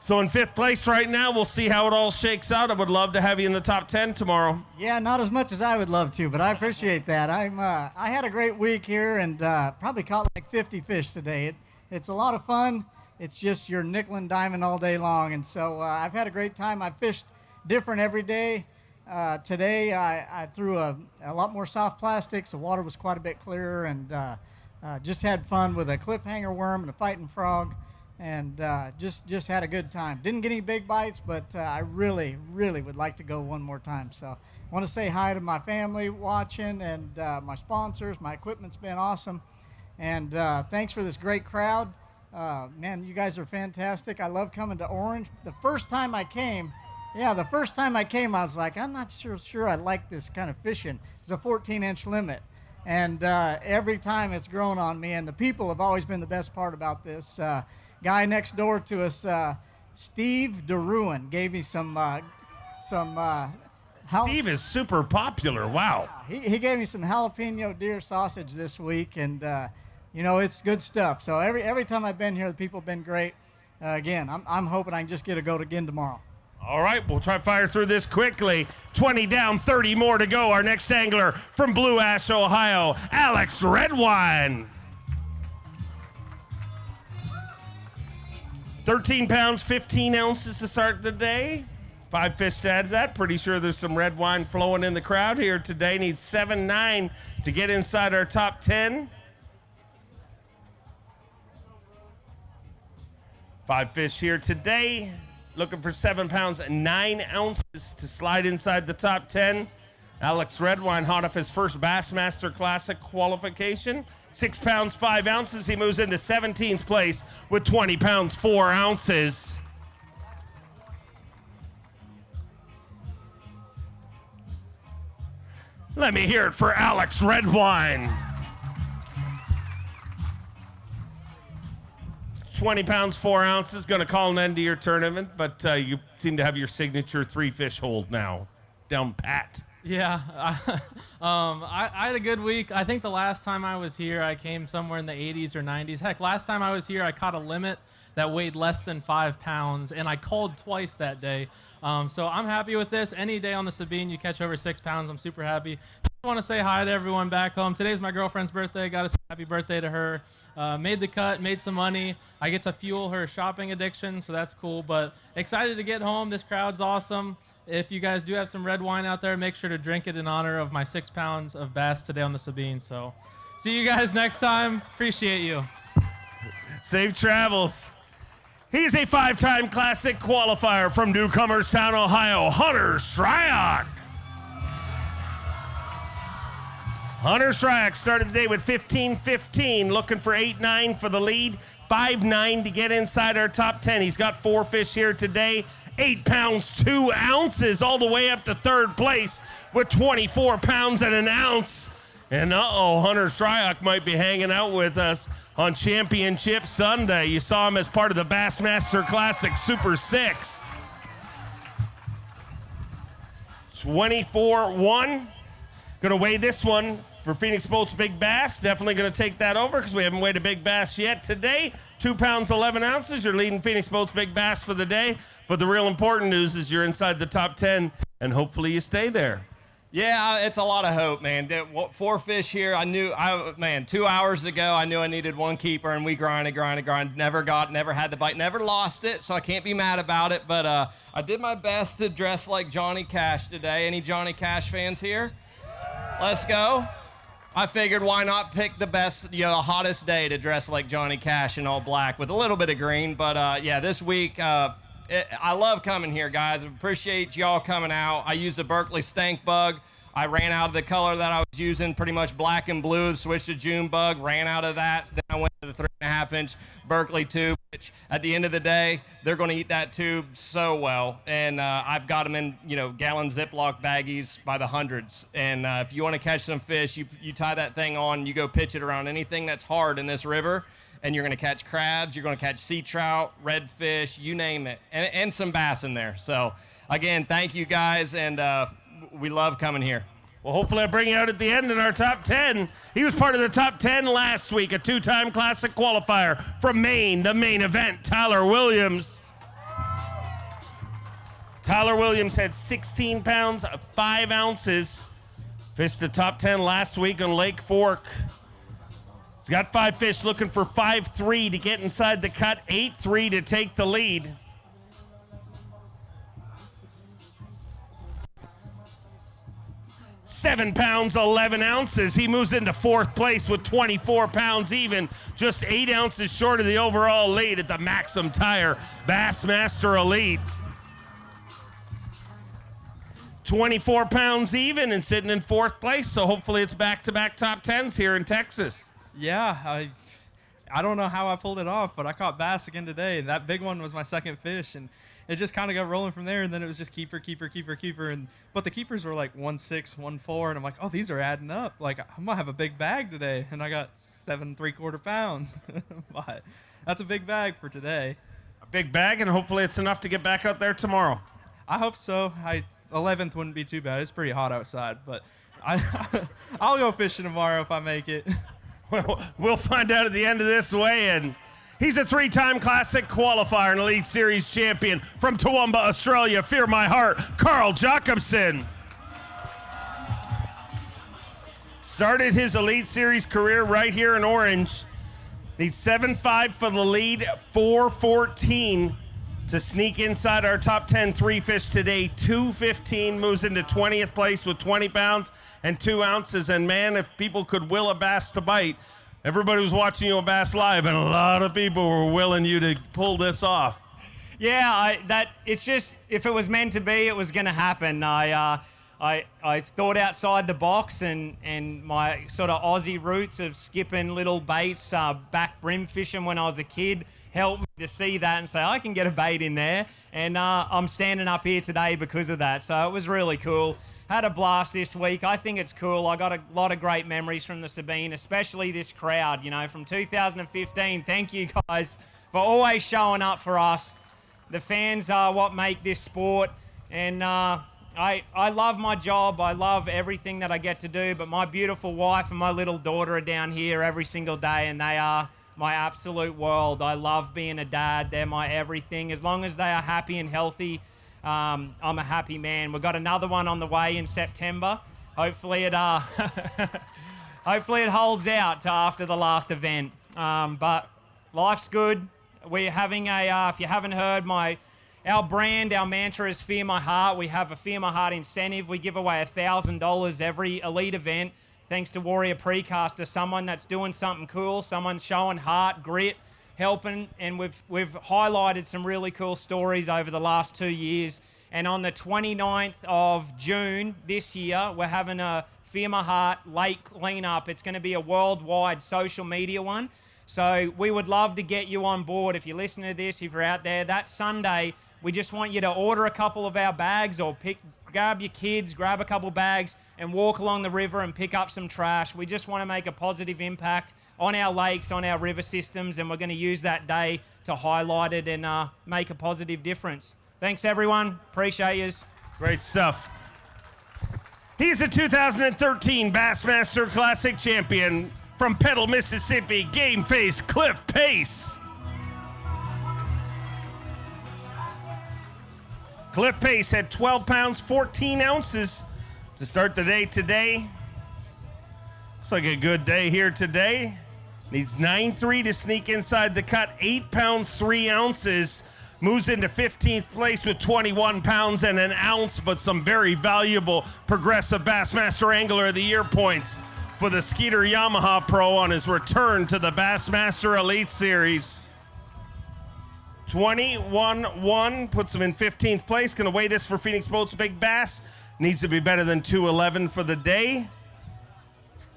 So in 5th place right now, we'll see how it all shakes out. I would love to have you in the top 10 tomorrow. Yeah, not as much as I would love to, but I appreciate that. I had a great week here and probably caught like 50 fish today. It's a lot of fun. It's just your nickel and diamond all day long. And so I've had a great time. I fished different every day. Today I threw a lot more soft plastics. The water was quite a bit clearer, and just had fun with a cliffhanger worm and a fighting frog, and just had a good time. Didn't get any big bites, but I really, really would like to go one more time. So I want to say hi to my family watching and my sponsors. My equipment's been awesome. And thanks for this great crowd. Man, you guys are fantastic. I love coming to Orange. The first time I came, I was like, I'm not sure I like this kind of fishing. It's a 14-inch limit. And every time it's grown on me, and the people have always been the best part about this. Guy next door to us, Steve DeRuin, gave me some Steve is super popular. Wow. He gave me some jalapeno deer sausage this week, and it's good stuff. So every time I've been here, the people have been great. Again, I'm hoping I can just get a go again tomorrow. All right, we'll try to fire through this quickly. 20 down, 30 more to go. Our next angler from Blue Ash, Ohio, Alex Redwine. 13 pounds, 15 ounces to start the day. 5 fish to add to that. Pretty sure there's some red wine flowing in the crowd here today. Needs 7-9 to get inside our top 10. 5 fish here today. Looking for 7 pounds and 9 ounces to slide inside the top 10. Alex Redwine hot off his first Bassmaster Classic qualification. 6 pounds, 5 ounces. He moves into 17th place with 20 pounds, 4 ounces. Let me hear it for Alex Redwine. 20 pounds, 4 ounces. Going to call an end to your tournament, but you seem to have your signature 3 fish hold now. Down pat. Yeah, I had a good week. I think the last time I was here, I came somewhere in the 80s or 90s. Heck, last time I was here, I caught a limit that weighed less than 5 pounds, and I called twice that day. So I'm happy with this. Any day on the Sabine, you catch over 6 pounds, I'm super happy. I want to say hi to everyone back home. Today's my girlfriend's birthday. Got to say happy birthday to her. Made the cut, made some money. I get to fuel her shopping addiction, so that's cool. But excited to get home. This crowd's awesome. If you guys do have some red wine out there, make sure to drink it in honor of my 6 pounds of bass today on the Sabine. So see you guys next time. Appreciate you. Safe travels. He's a 5-time Classic qualifier from Newcomerstown, Ohio, Hunter Shriek. Hunter Shriek started the day with 15-15, looking for 8-9 for the lead, 5-9 to get inside our top 10. He's got 4 fish here today, 8 pounds, 2 ounces, all the way up to third place with 24 pounds and an ounce. And Hunter Shriek might be hanging out with us on Championship Sunday. You saw him as part of the Bassmaster Classic Super 6. 24-1. Gonna weigh this one for Phoenix Boats Big Bass. Definitely gonna take that over because we haven't weighed a big bass yet today. 2 pounds, 11 ounces. You're leading Phoenix Boats Big Bass for the day. But the real important news is you're inside the top 10 and hopefully you stay there. Yeah, it's a lot of hope, man. 4 fish here. 2 hours ago, I knew I needed 1 keeper, and we grinded. Never had the bite, never lost it, so I can't be mad about it. But I did my best to dress like Johnny Cash today. Any Johnny Cash fans here? Let's go. I figured why not pick the best, the hottest day to dress like Johnny Cash in all black with a little bit of green. But yeah, this week, I love coming here, guys. I appreciate y'all coming out. I used the Berkeley Stank Bug. I ran out of the color that I was using, pretty much black and blue, switched to June Bug, ran out of that. Then I went to the 3.5-inch Berkeley tube, which at the end of the day, they're going to eat that tube so well. And I've got them in, gallon Ziploc baggies by the hundreds. And if you want to catch some fish, you tie that thing on, you go pitch it around anything that's hard in this river, and you're going to catch crabs, you're going to catch sea trout, redfish, you name it, and some bass in there. So, again, thank you guys, and we love coming here. Well, hopefully I bring you out at the end in our top 10. He was part of the top 10 last week, a 2-time Classic qualifier from Maine, the main event, Tyler Williams. Tyler Williams had 16 pounds, 5 ounces. Fished the top 10 last week on Lake Fork. He's got 5 fish, looking for 5-3 to get inside the cut, 8-3 to take the lead. $7 pounds, 11 ounces. He moves into 4th place with 24 pounds even, just 8 ounces short of the overall lead at the MAXAM Tire Bassmaster Elite. 24 pounds even and sitting in 4th place, so hopefully it's back-to-back top 10s here in Texas. Yeah, I don't know how I pulled it off, but I caught bass again today. That big one was my 2nd fish, and it just kind of got rolling from there, and then it was just keeper. But the keepers were like 1.6, 1.4, and I'm like, oh, these are adding up. Like, I'm going to have a big bag today, and I got 7 3/4 pounds. But that's a big bag for today. A big bag, and hopefully it's enough to get back out there tomorrow. I hope so. 11th wouldn't be too bad. It's pretty hot outside, but I'll go fishing tomorrow if I make it. Well, we'll find out at the end of this weigh-in. He's a 3-time Classic qualifier and Elite Series champion from Toowoomba, Australia. Fear my heart, Carl Jacobson. Started his Elite Series career right here in Orange. Needs 7.5 for the lead, 4.14 to sneak inside our top 10 3 fish today. 2.15 moves into 20th place with 20 pounds and 2 ounces. And man, if people could will a bass to bite, everybody was watching you on Bass Live, and a lot of people were willing you to pull this off. Yeah, it's just, if it was meant to be, it was going to happen. I thought outside the box, and my sort of Aussie roots of skipping little baits, back brim fishing when I was a kid, helped me to see that and say, I can get a bait in there. And I'm standing up here today because of that. So it was really cool. Had a blast this week. I think it's cool. I got a lot of great memories from the Sabine, especially this crowd, from 2015. Thank you guys for always showing up for us. The fans are what make this sport. And I love my job. I love everything that I get to do, but my beautiful wife and my little daughter are down here every single day, and they are my absolute world. I love being a dad. They're my everything. As long as they are happy and healthy, I'm a happy man. We've got another one on the way in September. Hopefully it hopefully it holds out to after the last event. But life's good. We're having if you haven't heard, our brand, our mantra is Fear My Heart. We have a Fear My Heart incentive. We give away $1,000 every elite event, thanks to Warrior Precaster, someone that's doing something cool, someone showing heart, grit, helping, and we've highlighted some really cool stories over the last 2 years. And on the 29th of June this year, we're having a Fear My Heart lake cleanup. It's going to be a worldwide social media one. So we would love to get you on board. If you're listening to this, if you're out there, that Sunday, we just want you to order a couple of our bags or grab your kids, grab a couple bags and walk along the river and pick up some trash. We just want to make a positive impact on our lakes, on our river systems, and we're going to use that day to highlight it and make a positive difference. Thanks, everyone. Appreciate yous. Great stuff. He's the 2013 Bassmaster Classic champion from Petal, Mississippi, Game Face Cliff Pace. Cliff Pace had 12 pounds, 14 ounces to start the day today. Looks like a good day here today. Needs 9.3 to sneak inside the cut, 8 pounds, 3 ounces. Moves into 15th place with 21 pounds and an ounce, but some very valuable Progressive Bassmaster Angler of the Year points for the Skeeter Yamaha Pro on his return to the Bassmaster Elite Series. 21-1 puts him in 15th place. Going to weigh this for Phoenix Boats Big Bass. Needs to be better than 211 for the day.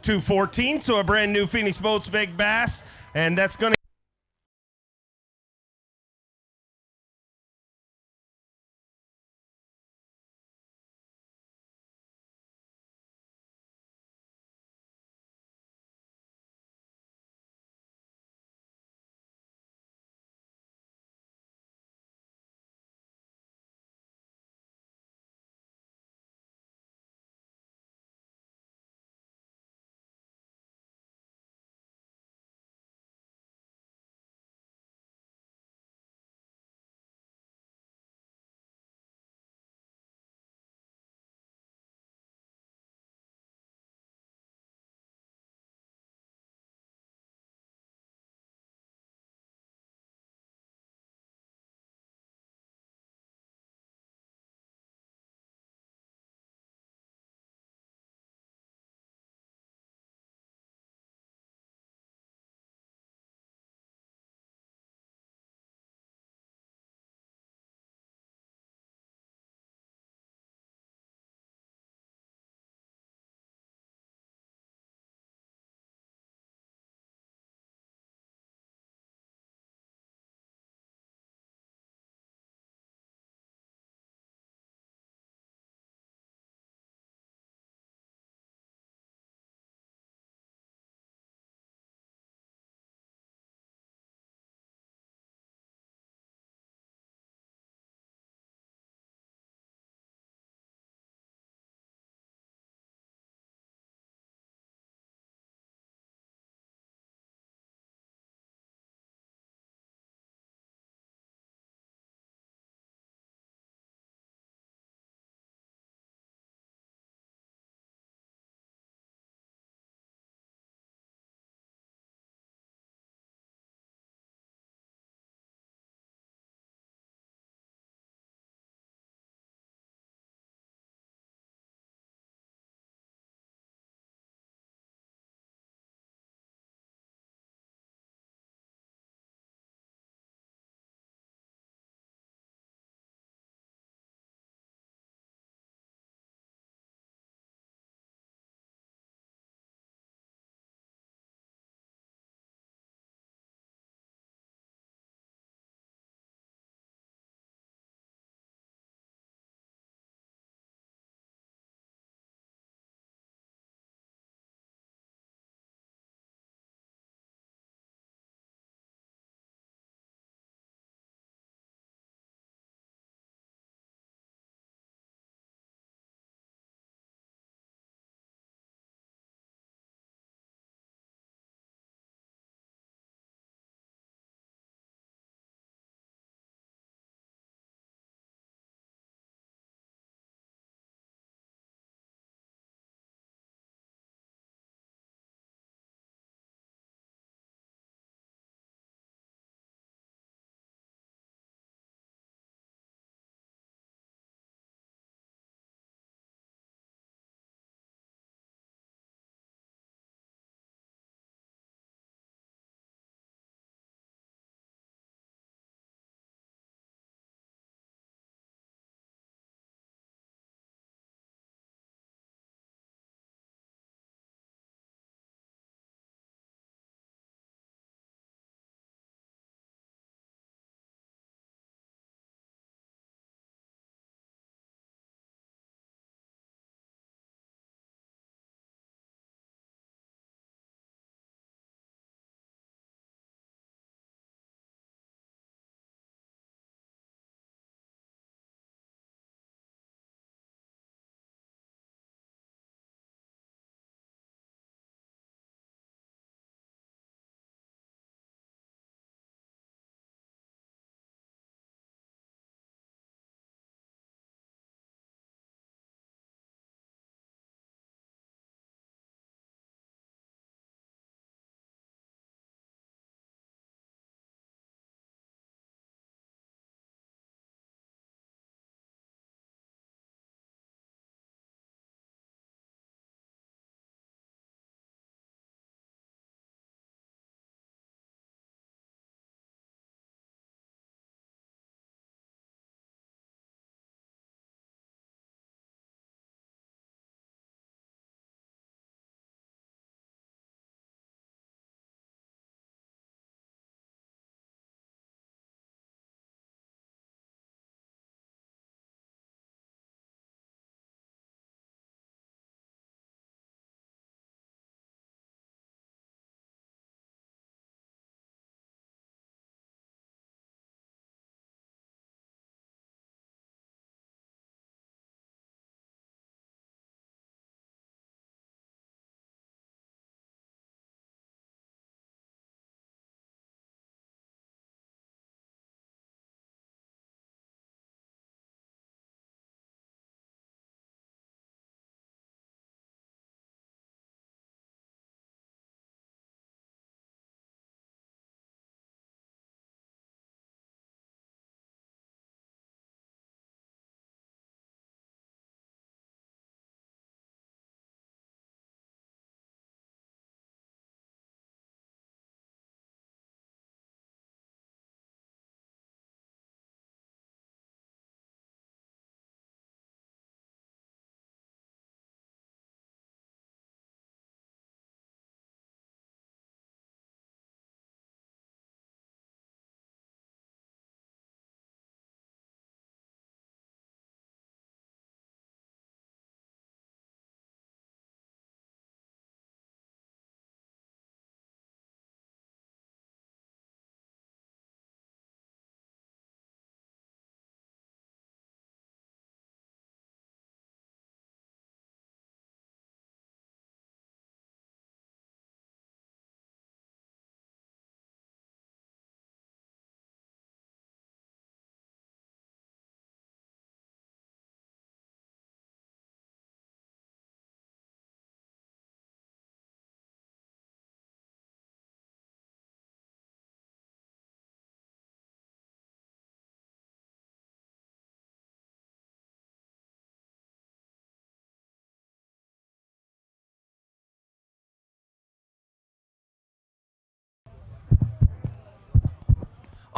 214, so a brand new Phoenix Boats Big Bass. And that's going to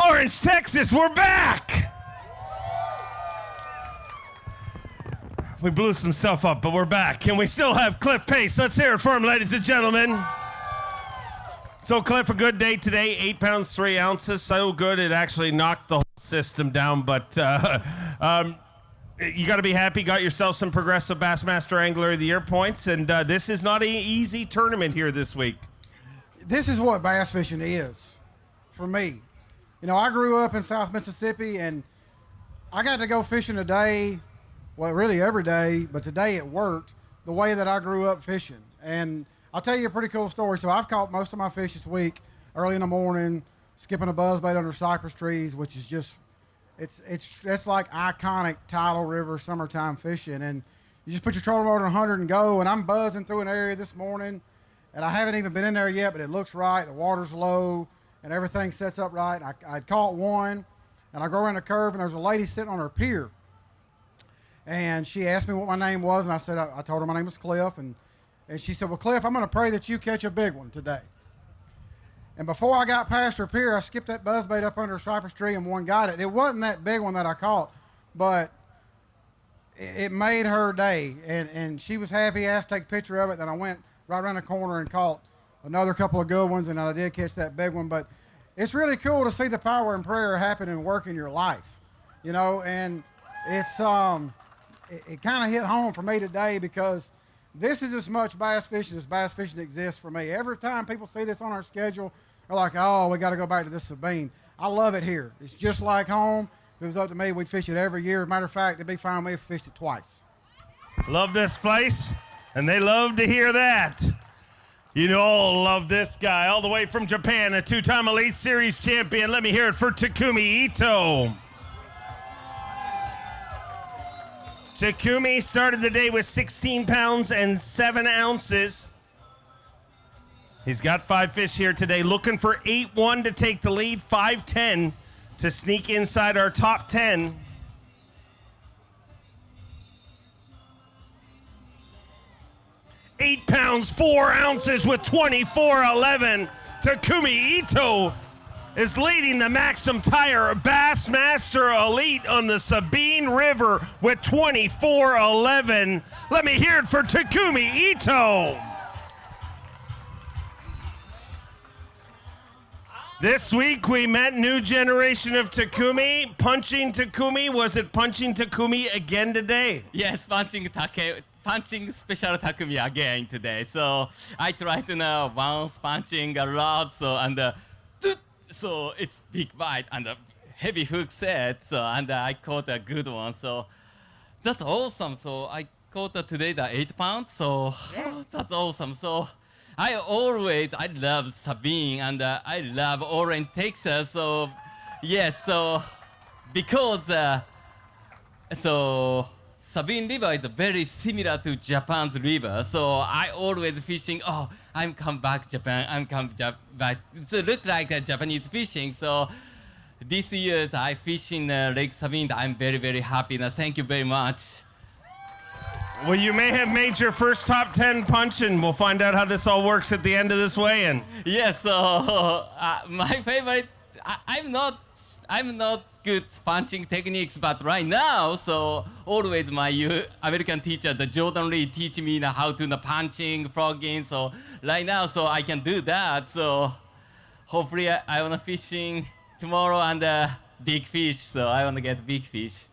Orange, Texas, we're back. We blew some stuff up, but we're back. Can we still have Cliff Pace? Let's hear it for him, ladies and gentlemen. So, Cliff, a good day today, 8 pounds, 3 ounces. So good, it actually knocked the whole system down. But you got to be happy. Got yourself some Progressive Bassmaster Angler of the Year points. And this is not an easy tournament here this week. This is what bass fishing is for me. You know, I grew up in South Mississippi, and I got to go fishing a day, well, really every day, but today it worked the way that I grew up fishing. And I'll tell you a pretty cool story. So I've caught most of my fish this week early in the morning, skipping a buzzbait under cypress trees, which is just, it's like iconic tidal river summertime fishing. And you just put your trolling motor on 100 and go. And I'm buzzing through an area this morning, and I haven't even been in there yet, but it looks right. The water's low, and everything sets up right. I caught one, and I go around the curve, and there's a lady sitting on her pier. And she asked me what my name was, and I said, I told her my name was Cliff, and she said, well, Cliff, I'm going to pray that you catch a big one today. And before I got past her pier, I skipped that buzzbait up under a cypress tree, and one got it. It wasn't that big one that I caught, but it made her day, and she was happy. I asked to take a picture of it, then I went right around the corner and caught another couple of good ones, and I did catch that big one. But it's really cool to see the power and prayer happen and work in your life, you know, and it's it kind of hit home for me today, because this is as much bass fishing as bass fishing exists for me. Every time people see this on our schedule, they're like, oh, we got to go back to this Sabine. I love it here. It's just like home. If it was up to me, we'd fish it every year. As a matter of fact, it'd be fine with me if we fished it twice. Love this place, and they love to hear that. You all love this guy, all the way from Japan, a 2-time Elite Series champion. Let me hear it for Takumiito. Takumi started the day with 16 pounds and 7 ounces. He's got 5 fish here today, looking for 8-1 to take the lead, 5-10 to sneak inside our top 10. Eight pounds, 4 ounces with 24.11. Takumiito is leading the MAXAM Tire Bassmaster Elite on the Sabine River with 24.11. Let me hear it for Takumiito. This week we met new generation of Takumi. Punching Takumi. Was it punching Takumi again today? Yes, punching special Takumi again today. So I tried to know once punching a rod, so it's big bite and a heavy hook set. So and I caught a good one. So that's awesome. So I caught today the 8 pounds. So that's awesome. So I love Sabine and I love Orange, Texas. So yes, so because Sabine River is very similar to Japan's river. So I always fishing. Oh, I'm come back Japan. I'm come back. So it looks like Japanese fishing. So this year I fish in Lake Sabine. I'm very, very happy. Now, thank you very much. Well, you may have made your first top 10 punch, and we'll find out how this all works at the end of this weigh-in. Yes, so my favorite, I'm not good punching techniques, but right now, so always my American teacher, the Jordan Lee, teach me how to punching, frogging. So right now, so I can do that. So hopefully I want to fishing tomorrow and big fish. So I want to get big fish.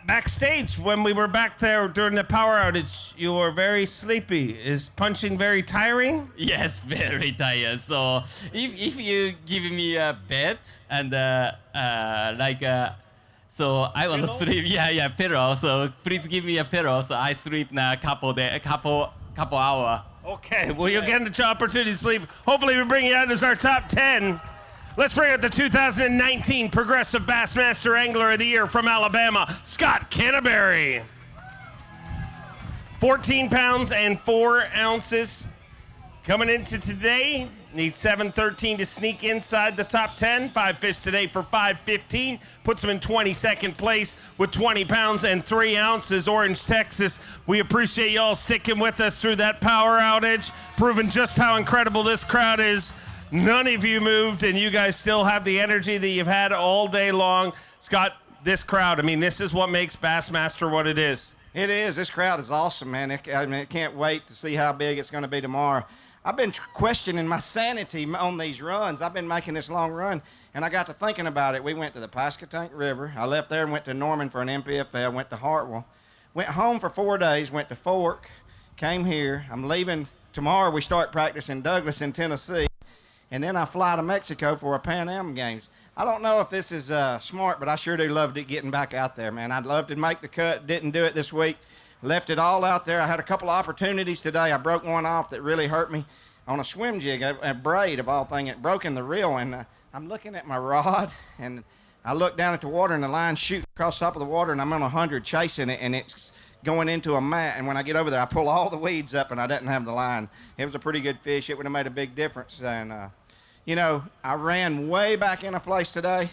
Backstage, when we were back there during the power outage, you were very sleepy. Is punching very tiring? Yes, very tired. So if you give me a bet and so I want to sleep. Yeah, pillow. So please give me a pillow. So I sleep in a couple hour. Okay, well you'll get an opportunity to sleep. Hopefully we bring you out as our top 10. Let's bring out the 2019 Progressive Bassmaster Angler of the Year from Alabama, Scott Canibberry. 14 pounds and 4 ounces. Coming into today, needs 7:13 to sneak inside the top 10. 5 fish today for 5:15. Puts him in 22nd place with 20 pounds and 3 ounces. Orange, Texas. We appreciate y'all sticking with us through that power outage, proving just how incredible this crowd is. None of you moved, and you guys still have the energy that you've had all day long. Scott, this crowd, I mean, this is what makes Bassmaster what it is. It is. This crowd is awesome, man. I can't wait to see how big it's going to be tomorrow. I've been questioning my sanity on these runs. I've been making this long run, and I got to thinking about it. We went to the Pasquotank River. I left there and went to Norman for an MPFL, went to Hartwell. Went home for 4 days, went to Fork, came here. I'm leaving tomorrow. We start practicing Douglas in Tennessee, and then I fly to Mexico for a Pan Am Games. I don't know if this is smart, but I sure do love getting back out there, man. I'd love to make the cut. Didn't do it this week. Left it all out there. I had a couple of opportunities today. I broke one off that really hurt me on a swim jig, a braid of all things. It broke in the reel, and I'm looking at my rod, and I look down at the water, and the line's shooting across the top of the water, and I'm on 100 chasing it, and it's going into a mat. And when I get over there, I pull all the weeds up, and I didn't have the line. It was a pretty good fish. It would have made a big difference. And, you know, I ran way back into place today,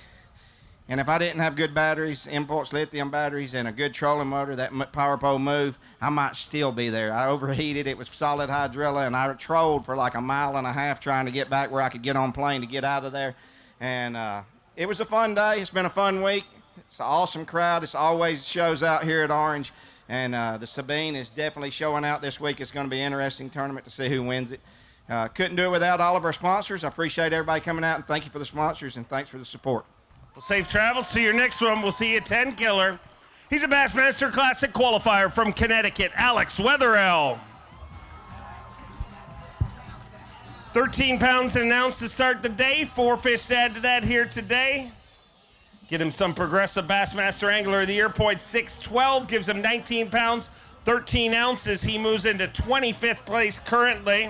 and if I didn't have good batteries, Impulse lithium batteries, and a good trolling motor, that power pole move, I might still be there. I overheated. It was solid hydrilla, and I trolled for like 1.5 miles trying to get back where I could get on plane to get out of there. And it was a fun day. It's been a fun week. It's an awesome crowd. It's always shows out here at Orange. And the Sabine is definitely showing out this week. It's going to be an interesting tournament to see who wins it. Couldn't do it without all of our sponsors. I appreciate everybody coming out, and thank you for the sponsors, and thanks for the support. Well, safe travels to your next one. We'll see you at 10 Killer. He's a Bassmaster Classic qualifier from Connecticut, Alex Wetherell. 13 pounds and an ounce to start the day. 4 fish to add to that here today. Get him some Progressive Bassmaster Angler of the Year points. 612 gives him 19 pounds, 13 ounces. He moves into 25th place currently.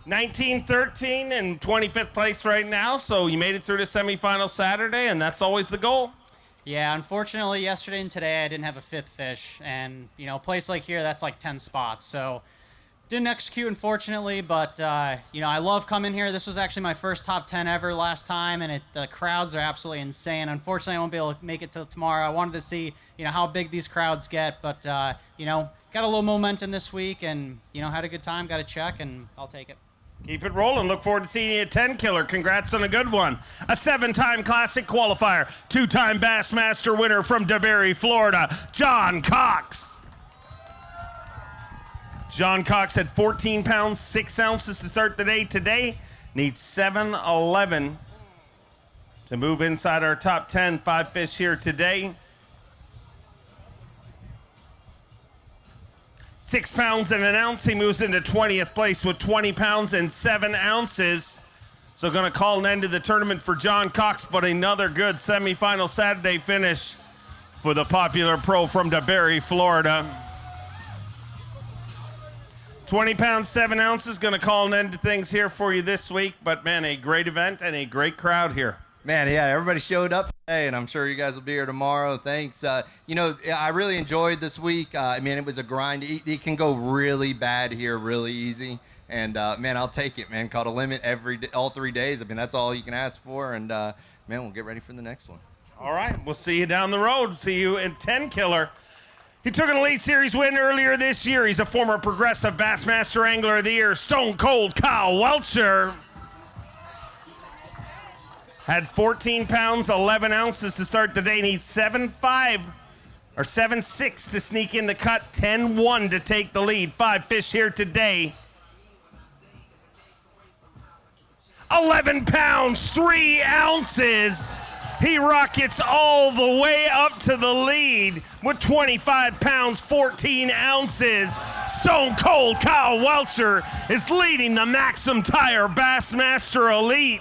$19.13 and 25th place right now, so you made it through the semifinal Saturday, and that's always the goal. Yeah, unfortunately, yesterday and today I didn't have a 5th fish, and you know, a place like here, that's like 10 spots, so didn't execute, unfortunately, but you know, I love coming here. This was actually my first top 10 ever last time, and the crowds are absolutely insane. Unfortunately, I won't be able to make it till tomorrow. I wanted to see, you know, how big these crowds get, but you know, got a little momentum this week, and you know, had a good time, got a check, and I'll take it. Keep it rolling. Look forward to seeing you at 10 Killer. Congrats on a good one. A 7-time Classic qualifier, 2-time Bassmaster winner from DeBerry, Florida, John Cox. John Cox had 14 pounds, 6 ounces to start the day today. Needs 711 to move inside our top 10. 5 fish here today. 6 pounds and an ounce. He moves into 20th place with 20 pounds and 7 ounces. So going to call an end to the tournament for John Cox, but another good semifinal Saturday finish for the popular pro from DeBerry, Florida. 20 pounds, 7 ounces. Going to call an end to things here for you this week. But, man, a great event and a great crowd here. Man, yeah, everybody showed up today, and I'm sure you guys will be here tomorrow. Thanks. You know, I really enjoyed this week. I mean, it was a grind. It can go really bad here really easy. And, man, I'll take it, man. Caught a limit all 3 days. I mean, that's all you can ask for. And, man, we'll get ready for the next one. All right. We'll see you down the road. See you in 10 Killer. He took an Elite Series win earlier this year. He's a former Progressive Bassmaster Angler of the Year, Stone Cold Kyle Welcher. Had 14 pounds, 11 ounces to start the day. Needs 7.5 or 7.6 to sneak in the cut. 10-1 to take the lead. 5 fish here today. 11 pounds, 3 ounces. He rockets all the way up to the lead with 25 pounds, 14 ounces. Stone Cold Kyle Welcher is leading the MAXAM Tire Bassmaster Elite.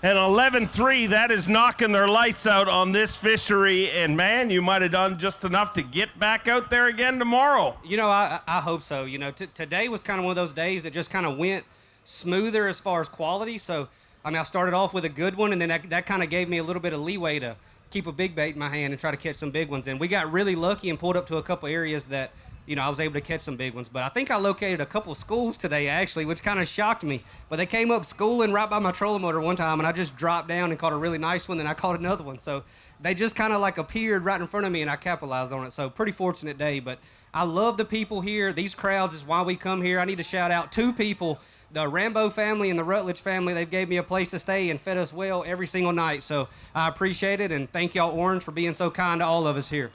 And 11-3, that is knocking their lights out on this fishery. And, man, you might have done just enough to get back out there again tomorrow. You know, I hope so. You know, today was kind of one of those days that just kind of went smoother as far as quality. So, I mean, I started off with a good one, and then that kind of gave me a little bit of leeway to keep a big bait in my hand and try to catch some big ones. And we got really lucky and pulled up to a couple areas that, you know, I was able to catch some big ones. But I think I located a couple schools today, actually, which kind of shocked me. But they came up schooling right by my trolling motor one time, and I just dropped down and caught a really nice one, then I caught another one. So they just kind of like appeared right in front of me, and I capitalized on it. So pretty fortunate day. But I love the people here. These crowds is why we come here. I need to shout out 2 people, the Rambo family and the Rutledge family. They gave me a place to stay and fed us well every single night. So I appreciate it, and thank y'all, Orange, for being so kind to all of us here.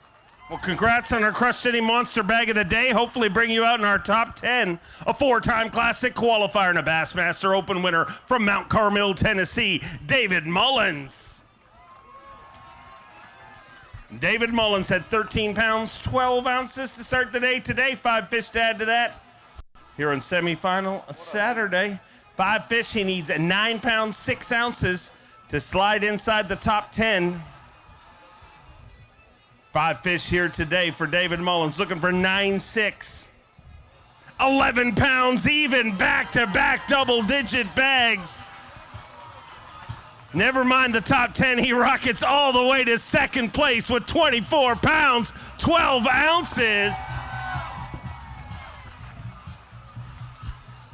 Well, congrats on our Crush City Monster Bag of the Day. Hopefully bring you out in our top 10. A 4-time Classic qualifier and a Bassmaster Open winner from Mount Carmel, Tennessee, David Mullins. David Mullins had 13 pounds, 12 ounces to start the day today. 5 fish to add to that. Here on semifinal Saturday. 5 fish, he needs 9 pounds, 6 ounces to slide inside the top 10. 5 fish here today for David Mullins, looking for 9-6. 11 pounds even, back-to-back double-digit bags. Never mind the top 10, he rockets all the way to second place with 24 pounds, 12 ounces.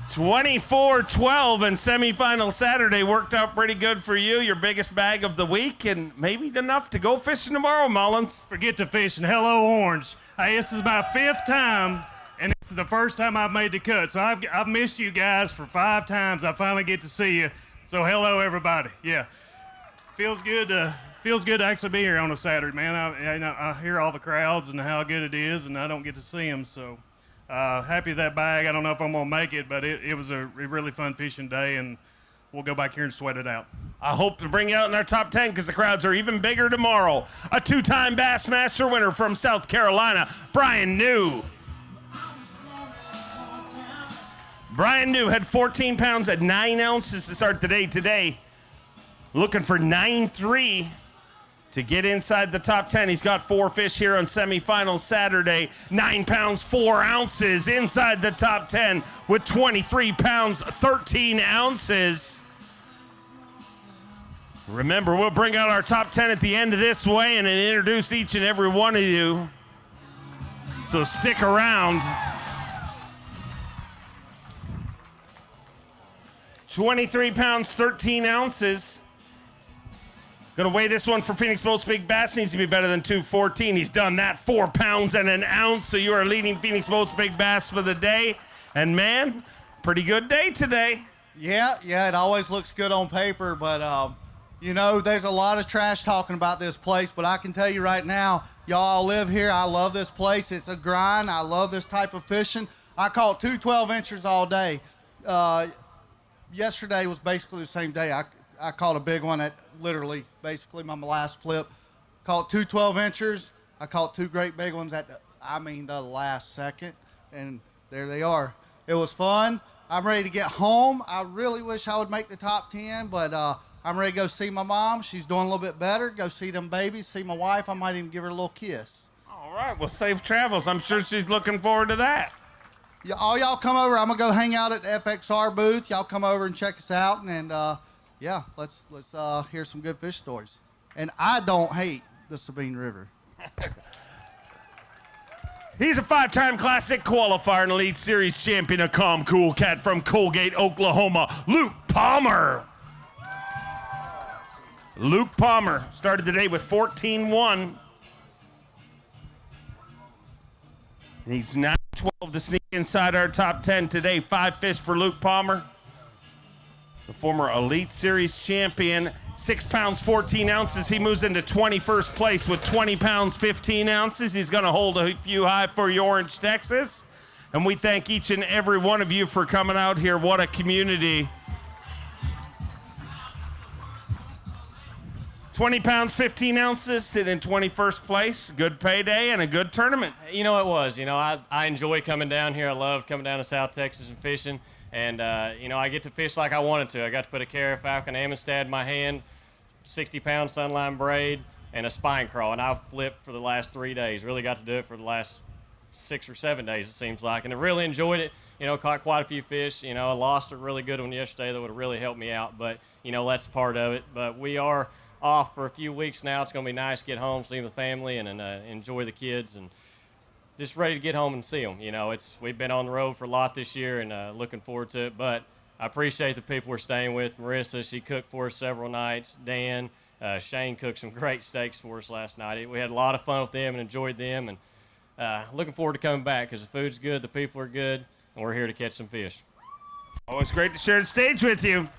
24-12 and semifinal Saturday worked out pretty good for you. Your biggest bag of the week and maybe enough to go fishing tomorrow, Mullins. Forget the fishing. Hello, Orange. Hey, this is my 5th time, and this is the first time I've made the cut. So I've missed you guys for 5 times. I finally get to see you. So hello, everybody. Yeah, feels good to actually be here on a Saturday, man. I hear all the crowds and how good it is, and I don't get to see them. So happy with that bag. I don't know if I'm gonna make it, but it was a really fun fishing day, and we'll go back here and sweat it out. I hope to bring you out in our top 10 because the crowds are even bigger tomorrow. A 2-time Bassmaster winner from South Carolina, Brian New. Brian New had 14 pounds at 9 ounces to start the day today. Looking for 9-3 to get inside the top 10. He's got 4 fish here on semifinal Saturday. 9 pounds, 4 ounces inside the top 10 with 23 pounds, 13 ounces. Remember, we'll bring out our top 10 at the end of this weigh-in and introduce each and every one of you. So stick around. 23 pounds, 13 ounces. Gonna weigh this one for Phoenix Boats Big Bass. Needs to be better than 214. He's done that. 4 pounds and an ounce. So you are leading Phoenix Boats Big Bass for the day. And man, pretty good day today. Yeah, it always looks good on paper, but you know, there's a lot of trash talking about this place, but I can tell you right now, y'all live here. I love this place. It's a grind. I love this type of fishing. I caught 2 12-inchers all day. Yesterday was basically the same day. I caught a big one at literally basically my last flip. Caught 2 12-inchers. I caught 2 great big ones at the last second, and there they are. It was fun. I'm ready to get home. I really wish I would make the top 10, but I'm ready to go see my mom. She's doing a little bit better. Go see them babies, see my wife. I might even give her a little kiss. All right, well, safe travels. I'm sure she's looking forward to that. Yeah, all y'all come over. I'm gonna go hang out at the FXR booth. Y'all come over and check us out, and yeah, let's hear some good fish stories. And I don't hate the Sabine River. He's a 5-time Classic qualifier and Elite Series champion, a calm, cool cat from Colgate, Oklahoma, Luke Palmer. Luke Palmer started the day with 14-1. Needs 9-12 to sneak inside our top 10 today. 5 fish for Luke Palmer. The former Elite Series champion, 6 pounds, 14 ounces. He moves into 21st place with 20 pounds, 15 ounces. He's going to hold a few high for you, Orange, Texas. And we thank each and every one of you for coming out here. What a community. 20 pounds, 15 ounces, sit in 21st place. Good payday and a good tournament. You know, it was. You know, I enjoy coming down here. I love coming down to South Texas and fishing. And, you know, I get to fish like I wanted to. I got to put a Cara Falcon Amistad in my hand, 60-pound sunline braid, and a spine crawl. And I've flipped for the last 3 days. Really got to do it for the last 6 or 7 days, it seems like. And I really enjoyed it. You know, caught quite a few fish. You know, I lost a really good one yesterday that would have really helped me out. But, you know, that's part of it. But we are off for a few weeks now. It's going to be nice to get home, see the family, and enjoy the kids. And just ready to get home and see them. You know, we've been on the road for a lot this year and looking forward to it. But I appreciate the people we're staying with. Marissa, she cooked for us several nights. Dan, Shane cooked some great steaks for us last night. We had a lot of fun with them and enjoyed them. And looking forward to coming back because the food's good, the people are good, and we're here to catch some fish. Always great to share the stage with you.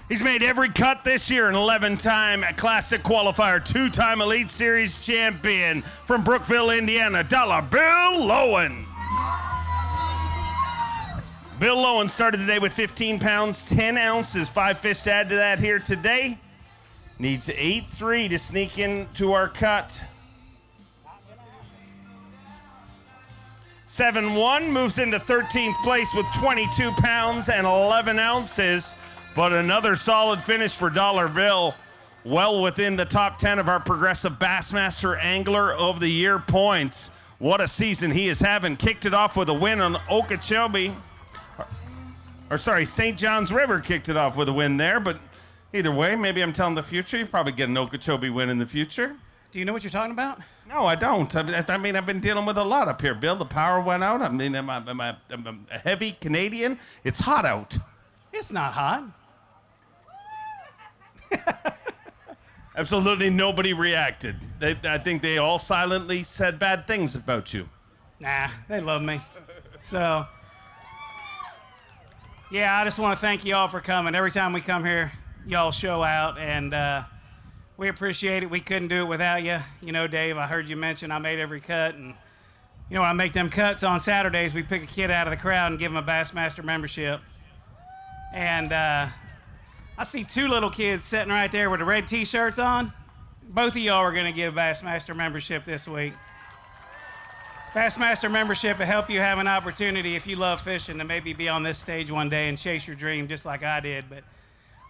He's made every cut this year, an 11-time Classic qualifier, 2-time Elite Series champion from Brookville, Indiana, Bill Lowen. Bill Lowen started the day with 15 pounds, 10 ounces, 5 fish to add to that here today. Needs 8-3 to sneak into our cut. 7-1 moves into 13th place with 22 pounds and 11 ounces. But another solid finish for Bill, well within the top 10 of our Progressive Bassmaster Angler of the Year points. What a season he is having. Kicked it off with a win on Okeechobee. St. John's River kicked it off with a win there. But either way, maybe I'm telling the future. You probably get an Okeechobee win in the future. Do you know what you're talking about? No, I don't. I mean, I've been dealing with a lot up here, Bill. The power went out. I mean, I'm a heavy Canadian. It's hot out. It's not hot. Absolutely nobody reacted. I think they all silently said bad things about you. Nah, they love me. So, yeah, I just want to thank you all for coming. Every time we come here, y'all show out, and we appreciate it. We couldn't do it without you. You know, Dave, I heard you mention I made every cut, and you know, when I make them cuts on Saturdays, we pick a kid out of the crowd and give him a Bassmaster membership. And I see 2 little kids sitting right there with the red T-shirts on. Both of y'all are going to get a Bassmaster membership this week. Bassmaster membership will help you have an opportunity, if you love fishing, to maybe be on this stage one day and chase your dream just like I did. But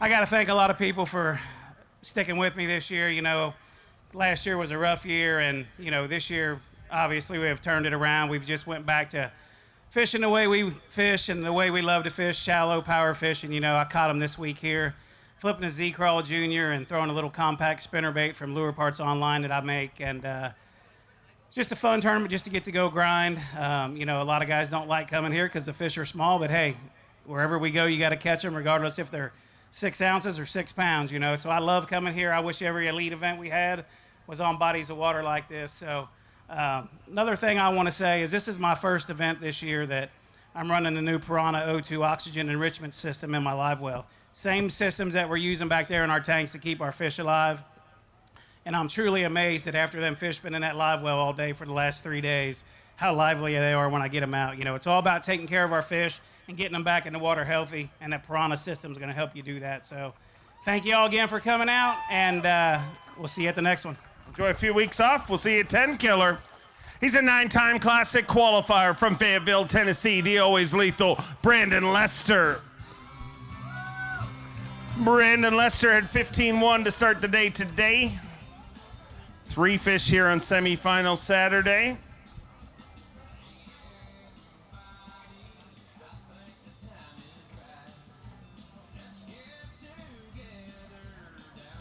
I got to thank a lot of people for sticking with me this year. You know, last year was a rough year, and, you know, this year, obviously, we have turned it around. We've just went back to fishing the way we fish and the way we love to fish, shallow power fishing. You know, I caught him this week here, flipping a Z-Crawl Junior and throwing a little compact spinnerbait from Lure Parts Online that I make. And just a fun tournament just to get to go grind. You know, a lot of guys don't like coming here because the fish are small, but hey, wherever we go, you got to catch them regardless if they're 6 ounces or 6 pounds, you know. So I love coming here. I wish every elite event we had was on bodies of water like this. So another thing I want to say is this is my first event this year that I'm running the new Piranha O2 oxygen enrichment system in my live well. Same systems that we're using back there in our tanks to keep our fish alive. And I'm truly amazed that after them fish been in that live well all day for the last 3 days, how lively they are when I get them out. You know, it's all about taking care of our fish and getting them back in the water healthy, and that Piranha system is going to help you do that. So thank you all again for coming out, and we'll see you at the next one. Enjoy a few weeks off. We'll see you at 10 Killer. He's a 9-time Classic qualifier from Fayetteville, Tennessee, the always lethal Brandon Lester. Brandon Lester had 15-1 to start the day today. 3 fish here on semifinal Saturday.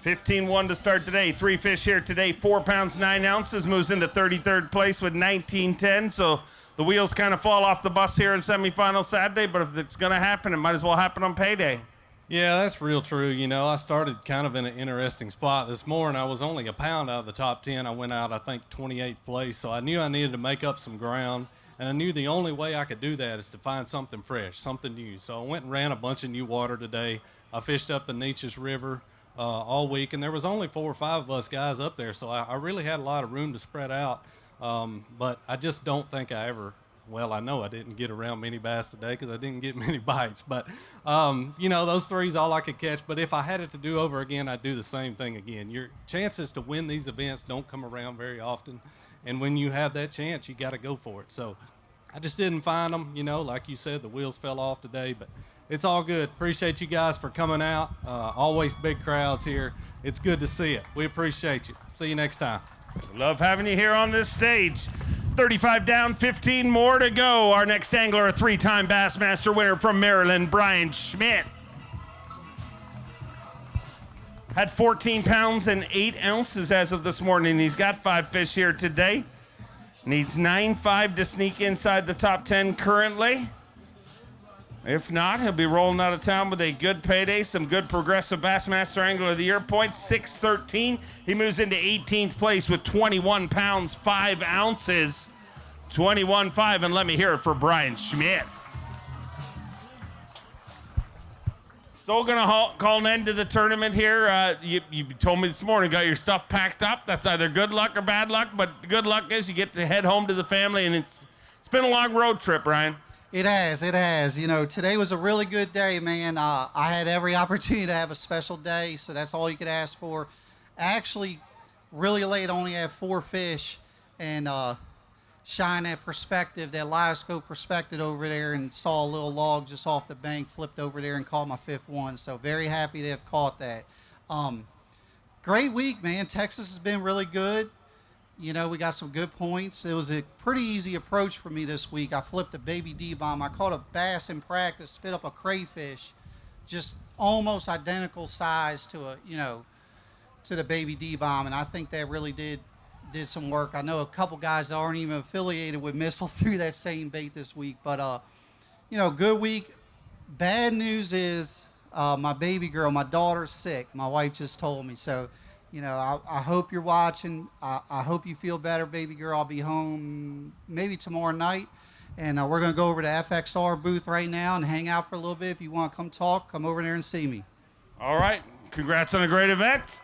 $15-1 to start today. 3 fish here today. 4 pounds 9 ounces. Moves into 33rd place with 19-10. So the wheels kind of fall off the bus here in semifinal Saturday. But if it's going to happen, it might as well happen on payday. Yeah, that's real true. You know, I started kind of in an interesting spot this morning. I was only a pound out of the top 10. I went out, I think, 28th place. So I knew I needed to make up some ground. And I knew the only way I could do that is to find something fresh, something new. So I went and ran a bunch of new water today. I fished up the Neches River all week, and there was only 4 or 5 of us guys up there, so I really had a lot of room to spread out. But I just don't think I ever, well, I know I didn't get around many bass today because I didn't get many bites. But, you know, those 3's all I could catch. But if I had it to do over again, I'd do the same thing again. Your chances to win these events don't come around very often. And when you have that chance, you got to go for it. So I just didn't find them. You know, like you said, the wheels fell off today. But it's all good. Appreciate you guys for coming out. Always big crowds here. It's good to see it. We appreciate you. See you next time. Love having you here on this stage. 35 down, 15 more to go. Our next angler, a 3-time Bassmaster winner from Maryland, Brian Schmidt. Had 14 pounds and 8 ounces as of this morning. He's got 5 fish here today. Needs 9.5 to sneak inside the top 10 currently. If not, he'll be rolling out of town with a good payday, some good Progressive Bassmaster Angler of the Year points, 613. He moves into 18th place with 21 pounds, 5 ounces. 21-5, and let me hear it for Brian Schmidt. So we're going to call an end to the tournament here. You told me this morning, got your stuff packed up. That's either good luck or bad luck, but the good luck is you get to head home to the family, and it's been a long road trip, Brian. It has. You know, today was a really good day, man. I had every opportunity to have a special day, so that's all you could ask for. Actually, really late, only had 4 fish, and shine that perspective, that live scope perspective over there, and saw a little log just off the bank, flipped over there and caught my 5th one. So very happy to have caught that. Great week, man. Texas has been really good. You know, we got some good points. It was a pretty easy approach for me this week. I flipped a baby D-bomb. I caught a bass in practice, spit up a crayfish, just almost identical size to to the baby D-bomb, and I think that really did some work. I know a couple guys that aren't even affiliated with Missile threw that same bait this week, but good week. Bad news is my baby girl, my daughter's sick. My wife just told me. So, I hope you're watching. I hope you feel better, baby girl. I'll be home maybe tomorrow night, and we're going to go over to FXR booth right now and hang out for a little bit. If you want to come talk, come over there and see me. All right. Congrats on a great event.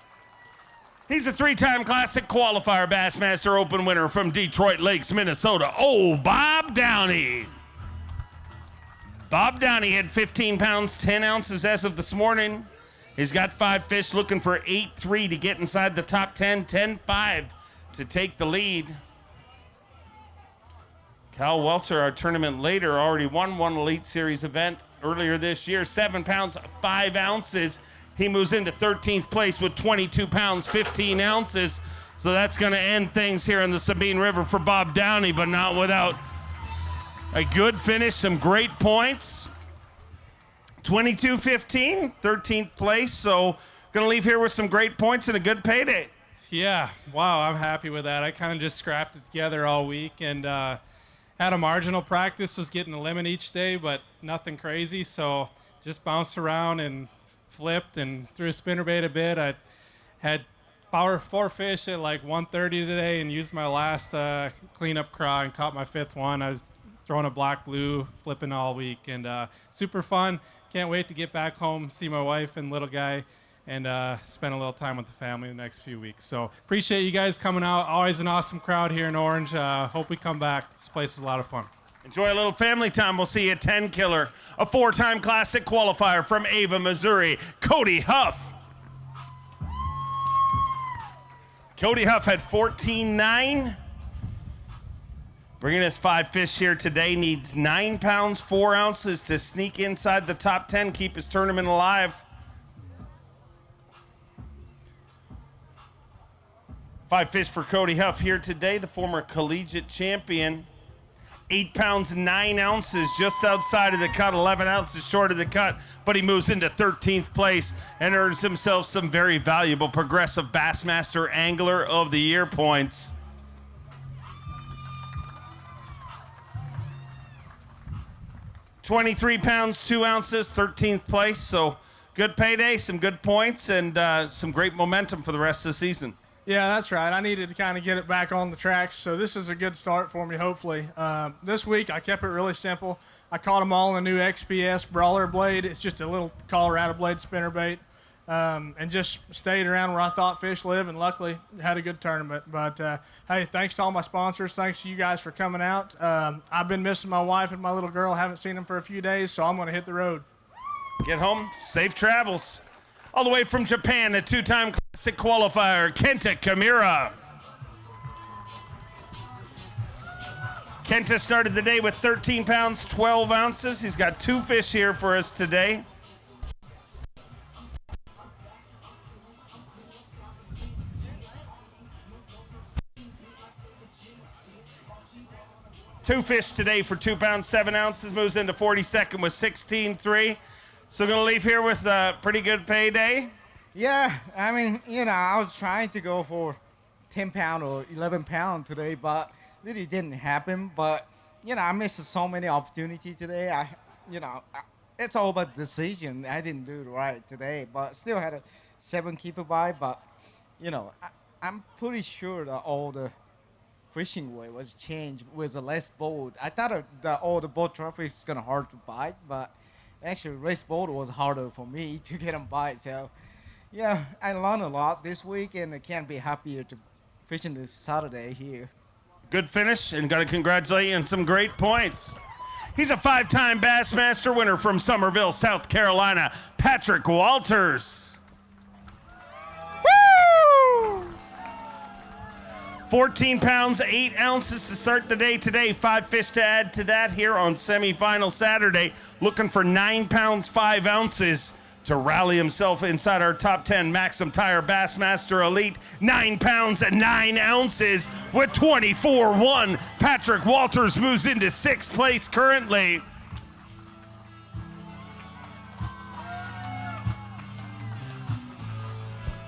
He's a 3-time Classic qualifier Bassmaster Open winner from Detroit Lakes, Minnesota. Oh, Bob Downey. Bob Downey had 15 pounds, 10 ounces as of this morning. He's got 5 fish, looking for 8-3 to get inside the top 10, 10-5 to take the lead. Cal Welzer, our tournament leader, already won one Elite Series event earlier this year. 7 pounds, 5 ounces. He moves into 13th place with 22 pounds, 15 ounces. So that's going to end things here in the Sabine River for Bob Downey, but not without a good finish, some great points. 22-15, 13th place. So going to leave here with some great points and a good payday. Yeah, wow, I'm happy with that. I kind of just scrapped it together all week and had a marginal practice, was getting a limit each day, but nothing crazy. So just bounced around and flipped and threw a spinnerbait a bit. I had 4 fish at like 1:30 today and used my last cleanup craw and caught my 5th one. I was throwing a black blue, flipping all week, and super fun. Can't wait to get back home, see my wife and little guy, and spend a little time with the family the next few weeks. So appreciate you guys coming out. Always an awesome crowd here in Orange. Hope we come back. This place is a lot of fun. Enjoy a little family time. We'll see you at 10 Killer, a 4-time Classic qualifier from Ava, Missouri, Cody Huff. Cody Huff had 14.9. Bringing us 5 fish here today. Needs 9 pounds, 4 ounces to sneak inside the top 10, keep his tournament alive. 5 fish for Cody Huff here today, the former collegiate champion. 8 pounds, 9 ounces, just outside of the cut, 11 ounces short of the cut, but he moves into 13th place and earns himself some very valuable Progressive Bassmaster Angler of the Year points. $23 pounds, 2 ounces, 13th place, so good payday, some good points, and some great momentum for the rest of the season. Yeah, that's right. I needed to kind of get it back on the tracks, so this is a good start for me, hopefully. This week, I kept it really simple. I caught them all in a new XPS brawler blade. It's just a little Colorado blade spinnerbait, and just stayed around where I thought fish live, and luckily had a good tournament. But, hey, thanks to all my sponsors. Thanks to you guys for coming out. I've been missing my wife and my little girl. Haven't seen them for a few days, so I'm going to hit the road. Get home. Safe travels. All the way from Japan, a 2-time Classic qualifier, Kenta Kimura. Kenta started the day with 13 pounds, 12 ounces. He's got 2 fish here for us today. Two fish today for 2 pounds, 7 ounces. Moves into 42nd with 16.3. So going to leave here with a pretty good payday. Yeah, I mean, I was trying to go for 10 pound or 11 pound today, but really didn't happen. But, I missed so many opportunities today. It's all about decision. I didn't do it right today, but still had a 7 keeper by. But, I'm pretty sure that all the fishing weight was changed with a less boat. I thought all the boat trophy is gonna hard to bite, but actually race boat was harder for me to get them bite. So yeah, I learned a lot this week, and I can't be happier to fishing this Saturday here. Good finish, and got to congratulate you on some great points. He's a 5-time Bassmaster winner from Somerville, South Carolina, Patrick Walters. Woo! 14 pounds, 8 ounces to start the day today. 5 fish to add to that here on semifinal Saturday. Looking for 9 pounds, 5 ounces to rally himself inside our top 10 MAXAM Tire Bassmaster Elite. 9 pounds and 9 ounces with 24-1. Patrick Walters moves into 6th place currently.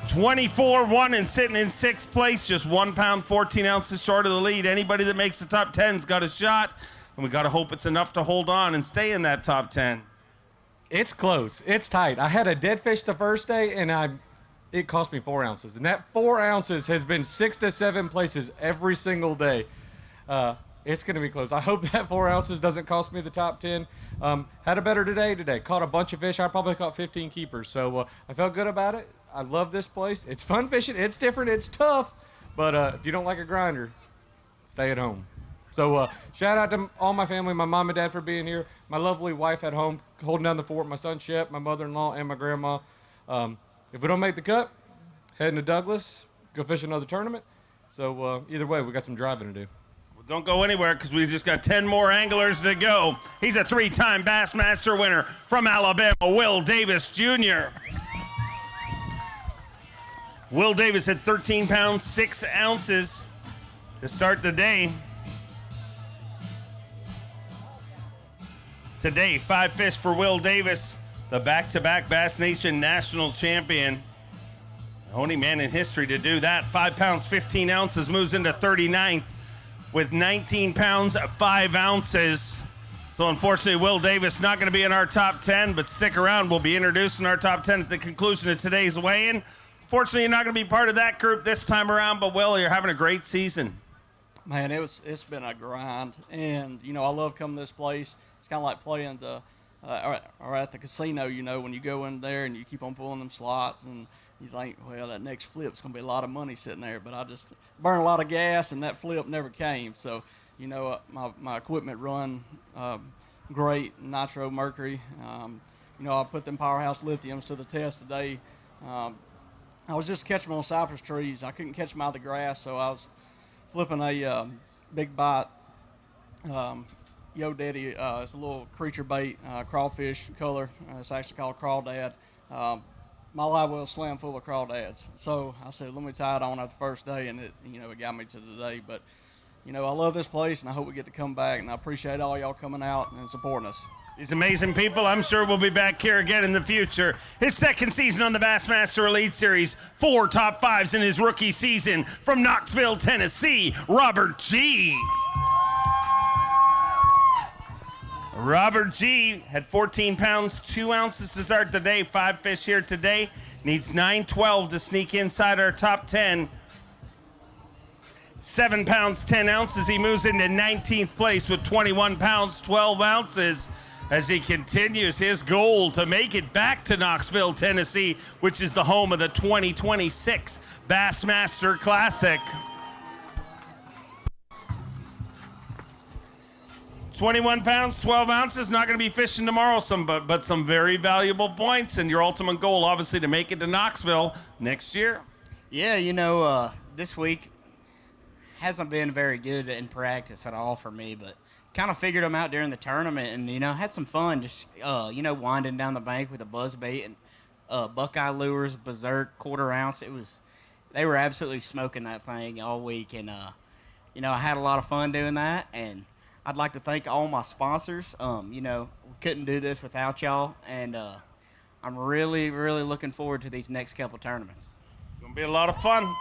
$24-1 and sitting in 6th place, just 1 pound, 14 ounces short of the lead. Anybody that makes the top 10's got a shot, and we got to hope it's enough to hold on and stay in that top 10. It's close. It's tight. I had a dead fish the first day, and it cost me 4 ounces. And that 4 ounces has been 6 to 7 places every single day. It's going to be close. I hope that 4 ounces doesn't cost me the top 10. Had a better day today. Caught a bunch of fish. I probably caught 15 keepers. So I felt good about it. I love this place. It's fun fishing. It's different. It's tough. But if you don't like a grinder, stay at home. So shout out to all my family, my mom and dad for being here, my lovely wife at home holding down the fort, my son Shep, my mother-in-law, and my grandma. If we don't make the cut, heading to Douglas, go fish another tournament. So either way, we got some driving to do. Well, don't go anywhere because we've just got 10 more anglers to go. He's a 3-time Bassmaster winner from Alabama, Will Davis Jr. Will Davis at 13 pounds, 6 ounces to start the day. Today, 5 fish for Will Davis, the back-to-back Bass Nation National Champion. The only man in history to do that. 5 pounds, 15 ounces, moves into 39th with 19 pounds, 5 ounces. So unfortunately, Will Davis not going to be in our top 10, but stick around. We'll be introducing our top 10 at the conclusion of today's weigh-in. Fortunately, you're not going to be part of that group this time around, but Will, you're having a great season. Man, it's been a grind, and, I love coming to this place. It's kind of like playing or at the casino, when you go in there and you keep on pulling them slots and you think, well, that next flip's going to be a lot of money sitting there. But I just burned a lot of gas and that flip never came. So, my equipment run great, nitro mercury. I put them Powerhouse lithiums to the test today. I was just catching them on cypress trees. I couldn't catch them out of the grass, so I was flipping a big bite. Yo Daddy, it's a little creature bait, crawfish color. It's actually called Crawdad. My live well slammed full of crawdads. So I said, let me tie it on at the first day, and it got me to today. But, I love this place, and I hope we get to come back, and I appreciate all y'all coming out and supporting us. These amazing people, I'm sure we'll be back here again in the future. His second season on the Bassmaster Elite Series, 4 top 5s in his rookie season. From Knoxville, Tennessee, Robert G. Robert G. had 14 pounds, 2 ounces to start the day. 5 fish here today. Needs 9-12 to sneak inside our top 10. 7 pounds, 10 ounces. He moves into 19th place with 21 pounds, 12 ounces as he continues his goal to make it back to Knoxville, Tennessee, which is the home of the 2026 Bassmaster Classic. 21 pounds, 12 ounces, not going to be fishing tomorrow, but some very valuable points, and your ultimate goal, obviously, to make it to Knoxville next year. Yeah, this week hasn't been very good in practice at all for me, but kind of figured them out during the tournament and, had some fun just, winding down the bank with a buzzbait and Buckeye lures, Berserk, quarter ounce. They were absolutely smoking that thing all week, and, I had a lot of fun doing that, and I'd like to thank all my sponsors. We couldn't do this without y'all, and I'm really, really looking forward to these next couple tournaments. It's going to be a lot of fun.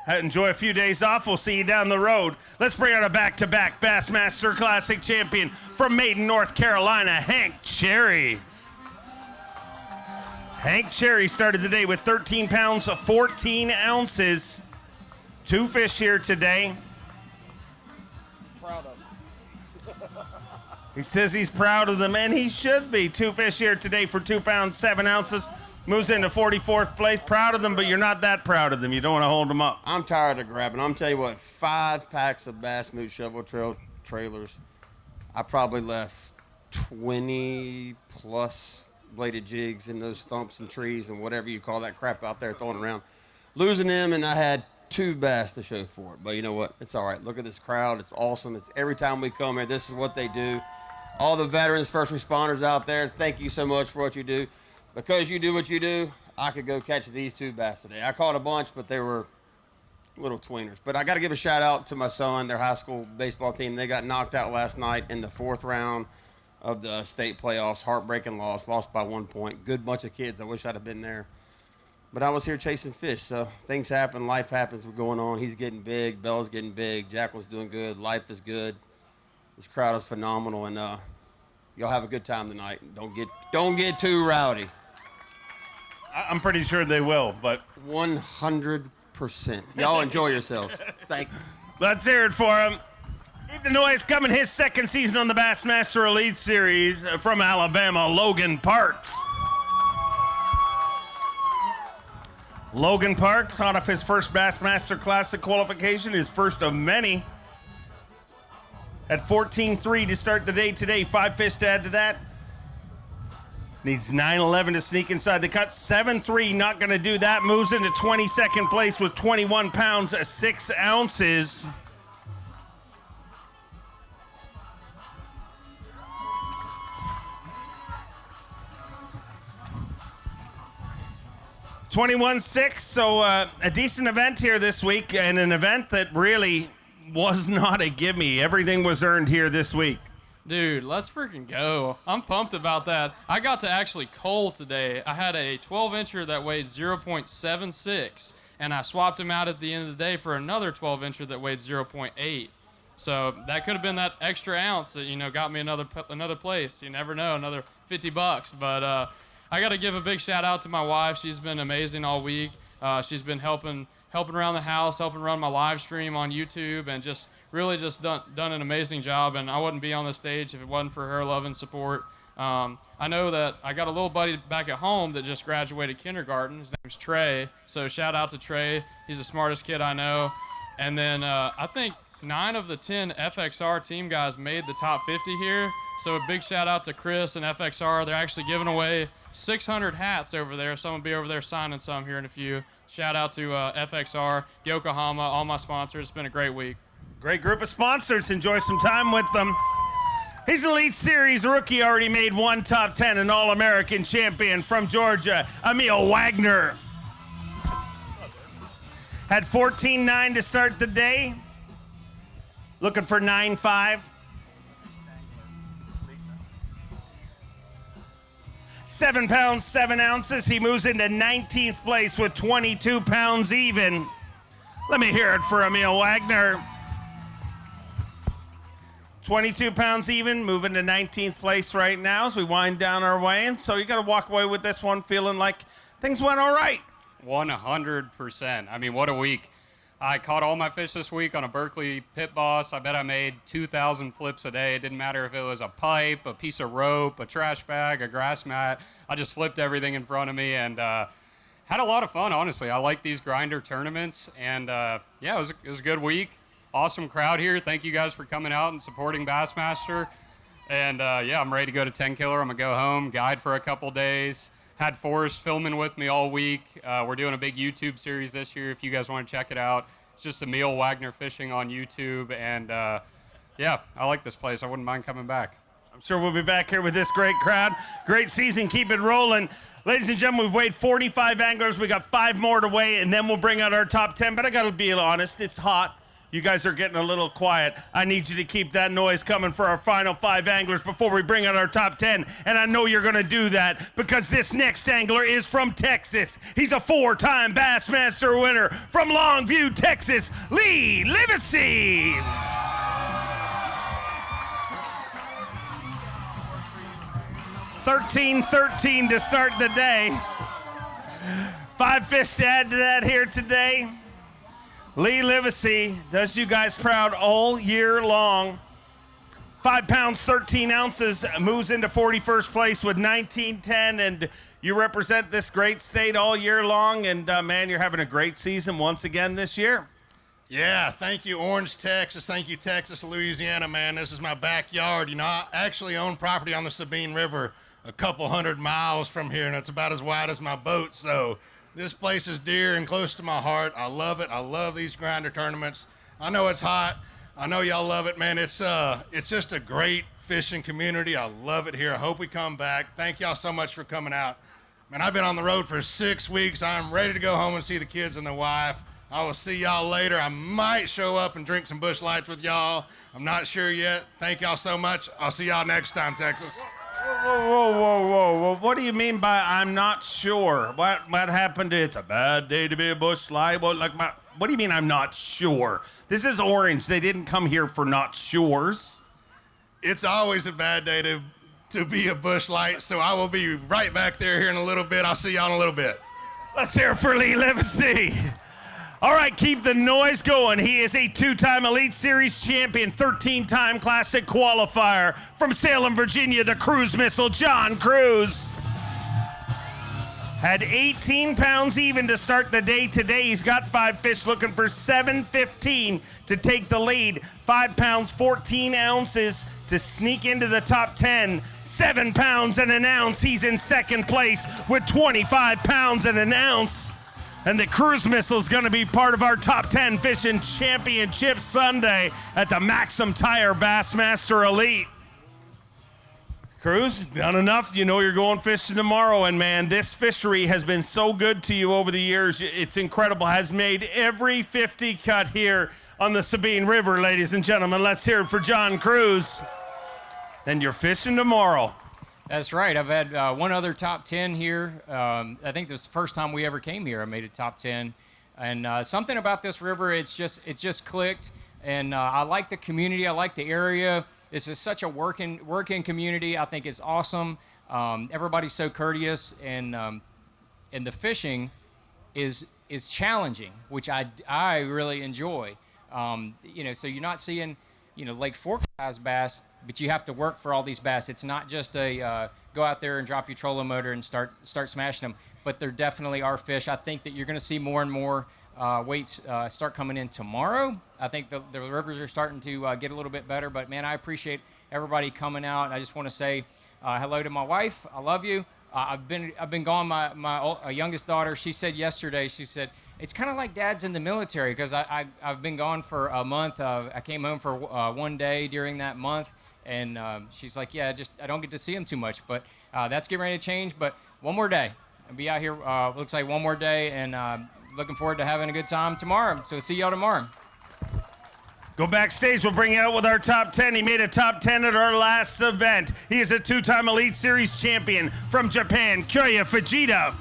Enjoy a few days off. We'll see you down the road. Let's bring out a back-to-back Bassmaster Classic champion from Maiden, North Carolina, Hank Cherry. Hank Cherry started the day with 13 pounds, 14 ounces. 2 fish here today. proud of them. He says he's proud of them, and he should be. 2 fish here today for 2 pounds, 7 ounces. Moves into 44th place. Proud of them, but you're not that proud of them. You don't want to hold them up. I'm tired of grabbing. I'm telling you what, 5 packs of Bass Moot Shovel Trail trailers. I probably left 20 plus bladed jigs in those stumps and trees and whatever you call that crap out there throwing around. Losing them, and I had 2 bass to show for it. But you know what? It's all right. Look at this crowd. It's awesome. It's every time we come here, this is what they do. All the veterans, first responders out there, thank you so much for what you do. Because you do what you do, I could go catch these 2 bass today. I caught a bunch, but they were little tweeners. But I got to give a shout out to my son, their high school baseball team. They got knocked out last night in the 4th round of the state playoffs. Heartbreaking loss, lost by 1 point. Good bunch of kids. I wish I'd have been there. But I was here chasing fish, so things happen. Life happens. We're going on. He's getting big. Bella's getting big. Jacqueline's doing good. Life is good. This crowd is phenomenal, and y'all have a good time tonight. Don't get too rowdy. I'm pretty sure they will, but 100%. Y'all enjoy yourselves. Thank you. Let's hear it for him. Keep the noise coming. His 2nd season on the Bassmaster Elite Series from Alabama, Logan Parks. Logan Parks, hot off his first Bassmaster Classic qualification, his first of many. At 14-3 to start the day today. 5 fish to add to that. Needs 9-11 to sneak inside the cut. 7-3, not going to do that. Moves into 22nd place with 21 pounds, 6 ounces. $21.6, so a decent event here this week, and an event that really was not a gimme. Everything was earned here this week. Dude, let's freaking go. I'm pumped about that. I got to actually cull today. I had a 12-incher that weighed 0.76, and I swapped him out at the end of the day for another 12-incher that weighed 0.8. So that could have been that extra ounce that, got me another place. You never know, another $50. But I got to give a big shout out to my wife. She's been amazing all week. She's been helping around the house, helping run my live stream on YouTube, and just really just done an amazing job. And I wouldn't be on the stage if it wasn't for her love and support. I know that I got a little buddy back at home that just graduated kindergarten. His name's Trey. So shout out to Trey. He's the smartest kid I know. And then I think 9 of the 10 FXR team guys made the top 50 here. So a big shout out to Chris and FXR. They're actually giving away 600 hats over there. So I'm going to be over there signing some here in a few. Shout out to FXR, Yokohama, all my sponsors. It's been a great week. Great group of sponsors. Enjoy some time with them. He's an Elite Series rookie, already made 1 top 10, an All-American champion from Georgia, Emil Wagner. Had 14.9 to start the day. Looking for 9.5. 7 pounds, 7 ounces. He moves into 19th place with 22 pounds even. Let me hear it for Emil Wagner. 22 pounds even, moving to 19th place right now as we wind down our way. And so you got to walk away with this one feeling like things went all right. 100%. I mean, what a week. I caught all my fish this week on a Berkeley Pit Boss. I bet I made 2,000 flips a day. It didn't matter if it was a pipe, a piece of rope, a trash bag, a grass mat. I just flipped everything in front of me and had a lot of fun, honestly. I like these grinder tournaments. And, yeah, it was a good week. Awesome crowd here. Thank you guys for coming out and supporting Bassmaster. And, yeah, I'm ready to go to 10 Killer. I'm going to go home, guide for a couple days. Had Forrest filming with me all week. We're doing a big YouTube series this year if you guys want to check it out. It's just Emil Wagner Fishing on YouTube. And, yeah, I like this place. I wouldn't mind coming back. I'm sure we'll be back here with this great crowd. Great season. Keep it rolling. Ladies and gentlemen, we've weighed 45 anglers. We got 5 more to weigh, and then we'll bring out our top 10. But I got to be honest, it's hot. You guys are getting a little quiet. I need you to keep that noise coming for our final 5 anglers before we bring out our top 10. And I know you're going to do that because this next angler is from Texas. He's a 4-time Bassmaster winner from Longview, Texas, Lee Livesey. $13.13 to start the day. 5 fish to add to that here today. Lee Livesey does you guys proud all year long. 5 pounds, 13 ounces, moves into 41st place with 1910, and you represent this great state all year long, and man, you're having a great season once again this year. Yeah, thank you, Orange, Texas. Thank you, Texas, Louisiana, man. This is my backyard. You know, I actually own property on the Sabine River a couple 100 miles from here, and it's about as wide as my boat, so this place is dear and close to my heart. I love it. I love these grinder tournaments. I know it's hot. I know y'all love it, man. It's just a great fishing community. I love it here. I hope we come back. Thank y'all so much for coming out. Man, I've been on the road for 6 weeks. I'm ready to go home and see the kids and the wife. I will see y'all later. I might show up and drink some Busch Lights with y'all. I'm not sure yet. Thank y'all so much. I'll see y'all next time, Texas. Whoa. What do you mean by I'm not sure? What happened to it's a bad day to be a Busch Light? What do you mean I'm not sure? This is Orange. They didn't come here for not sures. It's always a bad day to be a Busch Light, so I will be right back there here in a little bit. I'll see y'all in a little bit. Let's hear it for Lee Livesey. All right, keep the noise going. He is a 2-time Elite Series champion, 13-time Classic qualifier from Salem, Virginia, the cruise missile, John Cruz. Had 18 pounds even to start the day today. He's got 5 fish looking for 715 to take the lead. 5 pounds, 14 ounces to sneak into the top 10. 7 pounds and an ounce. He's in second place with 25 pounds and an ounce. And the cruise missile is going to be part of our top 10 fishing championship Sunday at the MAXAM Tire Bassmaster Elite. Cruz, done enough. You know you're going fishing tomorrow. And man, this fishery has been so good to you over the years. It's incredible. Has made every 50 cut here on the Sabine River, ladies and gentlemen. Let's hear it for John Cruz. And you're fishing tomorrow. That's right. I've had one other top 10 here. I think this is the first time we ever came here. I made a top 10. And something about this river, it just clicked. And I like the community. I like the area. This is such a working community. I think it's awesome. Everybody's so courteous. And the fishing is challenging, which I really enjoy. So you're not seeing, Lake Fork size bass, but you have to work for all these bass. It's not just a go out there and drop your trolling motor and start smashing them. But there definitely are fish. I think that you're going to see more and more weights start coming in tomorrow. I think the rivers are starting to get a little bit better. But man, I appreciate everybody coming out. I just want to say hello to my wife. I love you. I've been gone. My youngest daughter, she said yesterday, she said, it's kind of like Dad's in the military because I've been gone for a month. I came home for 1 day during that month. And she's like, yeah, I don't get to see him too much. But that's getting ready to change. But one more day. I'll be out here, looks like one more day. And looking forward to having a good time tomorrow. So see y'all tomorrow. Go backstage. We'll bring you out with our top 10. He made a top 10 at our last event. He is a 2-time Elite Series champion from Japan, Kyoya Fujita.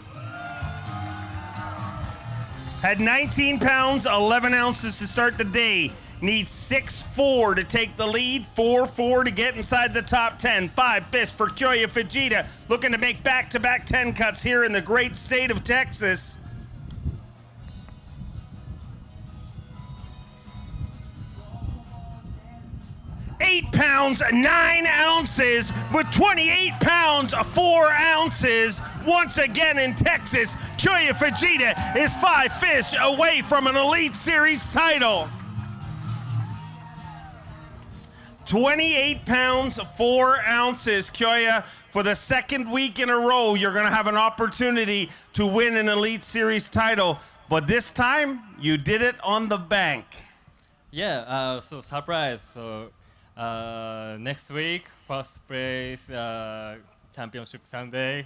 Had 19 pounds, 11 ounces to start the day. Needs 6'4" to take the lead, 4'4" to get inside the top 10. 5 fish for Kyoya Fujita, looking to make back-to-back 10 cuts here in the great state of Texas. $8 pounds, 9 ounces, with 28 pounds, 4 ounces. Once again in Texas, Kyoya Fujita is 5 fish away from an Elite Series title. 28 pounds, 4 ounces. Kyoya, for the second week in a row, you're going to have an opportunity to win an Elite Series title. But this time, you did it on the bank. Yeah, so surprise. So next week, first place championship Sunday.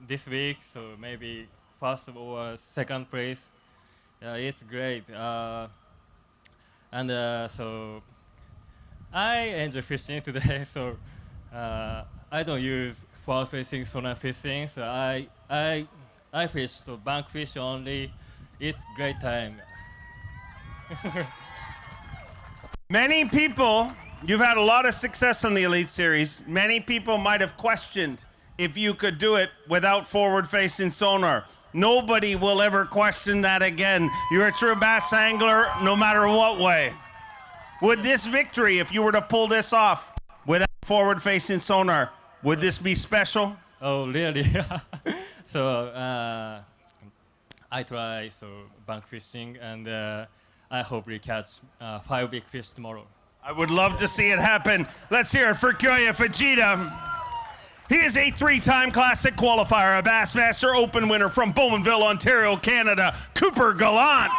This week, so maybe first or second place. It's great. So I enjoy fishing today, so I don't use forward facing sonar fishing, so I fish so bank fish only. It's great time. Many people, you've had a lot of success in the Elite Series. Many people might have questioned if you could do it without forward facing sonar. Nobody will ever question that again. You're a true bass angler no matter what way. Would this victory, if you were to pull this off without forward-facing sonar, would this be special? Oh, really? So I try bank fishing, and I hope we catch 5 big fish tomorrow. I would love to see it happen. Let's hear it for Kyoya Fujita. He is a 3-time Classic qualifier, a Bassmaster Open winner from Bowmanville, Ontario, Canada, Cooper Gallant.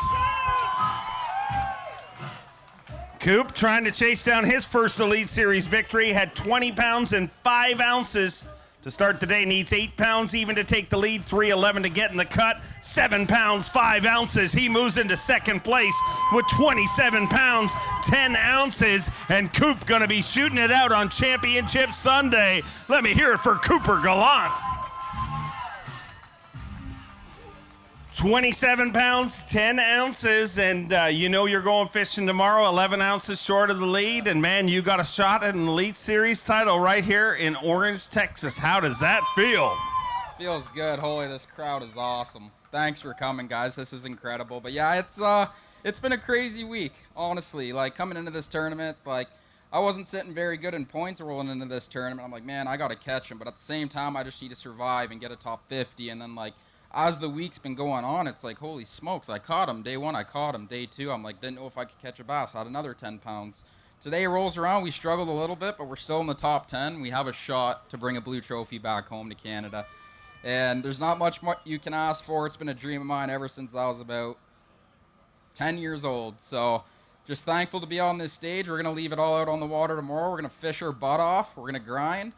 Coop, trying to chase down his first Elite Series victory, had 20 pounds and 5 ounces to start the day. Needs 8 pounds even to take the lead, 3:11 to get in the cut, 7 pounds, 5 ounces. He moves into second place with 27 pounds, 10 ounces, and Coop gonna be shooting it out on Championship Sunday. Let me hear it for Cooper Gallant. 27 pounds, 10 ounces, and you know you're going fishing tomorrow, 11 ounces short of the lead, and man, you got a shot at an Elite Series title right here in Orange, Texas. How does that feel? Feels good. Holy, this crowd is awesome. Thanks for coming, guys. This is incredible. But yeah, it's been a crazy week, honestly. Like, coming into this tournament, it's like, I wasn't sitting very good in points rolling into this tournament. I'm like, man, I got to catch him. But at the same time, I just need to survive and get a top 50, and then, like, as the week's been going on, it's like, holy smokes, I caught him. Day 1, I caught him. Day 2, I'm like, didn't know if I could catch a bass. Had another 10 pounds. Today rolls around. We struggled a little bit, but we're still in the top 10. We have a shot to bring a blue trophy back home to Canada. And there's not much more you can ask for. It's been a dream of mine ever since I was about 10 years old. So just thankful to be on this stage. We're going to leave it all out on the water tomorrow. We're going to fish our butt off. We're going to grind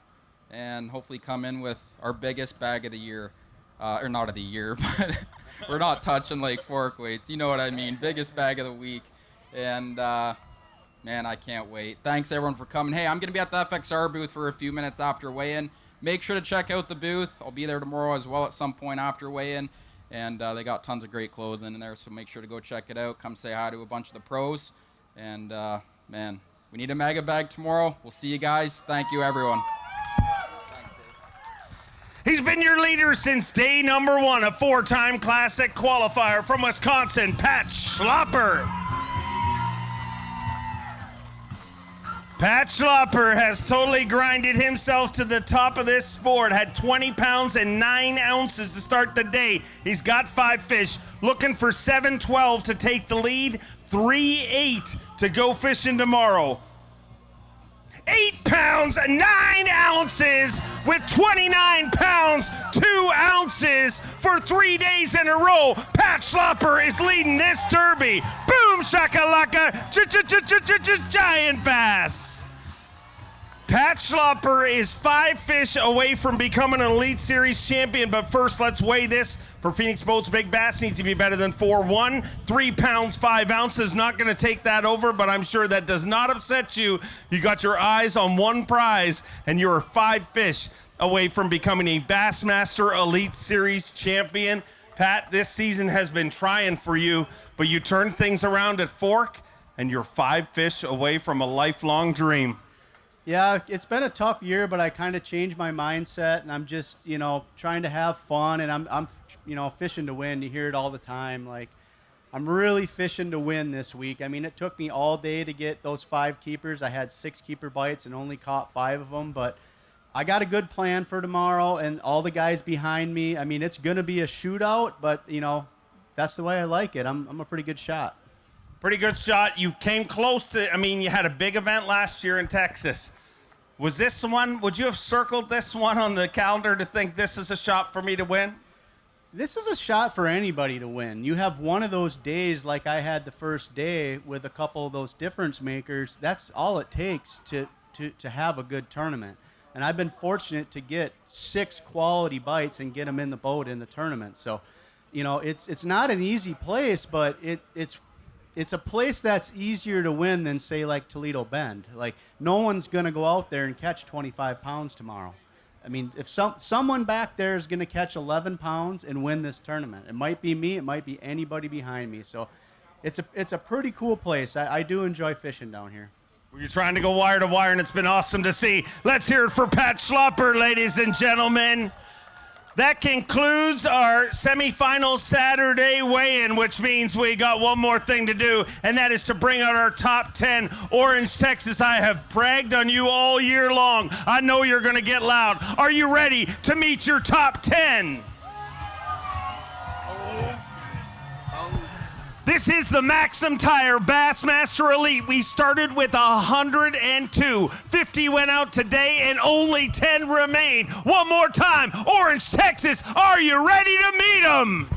and hopefully come in with our biggest bag of the year. Or not of the year, but we're not touching Lake Fork weights. You know what I mean. Biggest bag of the week. And, man, I can't wait. Thanks, everyone, for coming. Hey, I'm going to be at the FXR booth for a few minutes after weigh-in. Make sure to check out the booth. I'll be there tomorrow as well at some point after weigh-in. And they got tons of great clothing in there, so make sure to go check it out. Come say hi to a bunch of the pros. And, man, we need a mega bag tomorrow. We'll see you guys. Thank you, everyone. He's been your leader since day number 1, a 4-time Classic qualifier from Wisconsin, Pat Schlopper. Pat Schlopper has totally grinded himself to the top of this sport, had 20 pounds and 9 ounces to start the day. He's got 5 fish, looking for 7-12 to take the lead, 3-8 to go fishing tomorrow. 8 pounds, 9 ounces with 29 pounds, 2 ounces for 3 days in a row. Pat Schlopper is leading this derby. Boom, shakalaka, giant bass. Pat Schlopper is 5 fish away from becoming an Elite Series champion, but first let's weigh this. For Phoenix Boats, Big Bass needs to be better than 4-1. 3 pounds, 5 ounces. Not going to take that over, but I'm sure that does not upset you. You got your eyes on one prize, and you're 5 fish away from becoming a Bassmaster Elite Series champion. Pat, this season has been trying for you, but you turned things around at Fork, and you're 5 fish away from a lifelong dream. Yeah, it's been a tough year, but I kind of changed my mindset, and I'm just, trying to have fun, and I'm fishing to win. You hear it all the time. Like, I'm really fishing to win this week. I mean, it took me all day to get those 5 keepers. I had 6 keeper bites and only caught 5 of them, but I got a good plan for tomorrow, and all the guys behind me. I mean, it's going to be a shootout, but, that's the way I like it. I'm a pretty good shot. Pretty good shot. You came close to, you had a big event last year in Texas. Was this one, would you have circled this one on the calendar to think this is a shot for me to win? This is a shot for anybody to win. You have one of those days like I had the first day with a couple of those difference makers. That's all it takes to have a good tournament. And I've been fortunate to get 6 quality bites and get them in the boat in the tournament. So, it's not an easy place, but it's a place that's easier to win than, say, like Toledo Bend. Like, no one's going to go out there and catch 25 pounds tomorrow. I mean, if someone back there is going to catch 11 pounds and win this tournament, it might be me, it might be anybody behind me. So it's a pretty cool place. I do enjoy fishing down here. You're trying to go wire to wire, and it's been awesome to see. Let's hear it for Pat Schlopper, ladies and gentlemen. That concludes our semifinal Saturday weigh-in, which means we got one more thing to do, and that is to bring out our top 10. Orange, Texas, I have bragged on you all year long. I know you're going to get loud. Are you ready to meet your top 10? This is the MAXAM Tire Bassmaster Elite. We started with 102. 50 went out today and only 10 remain. One more time. Orange, Texas, are you ready to meet them?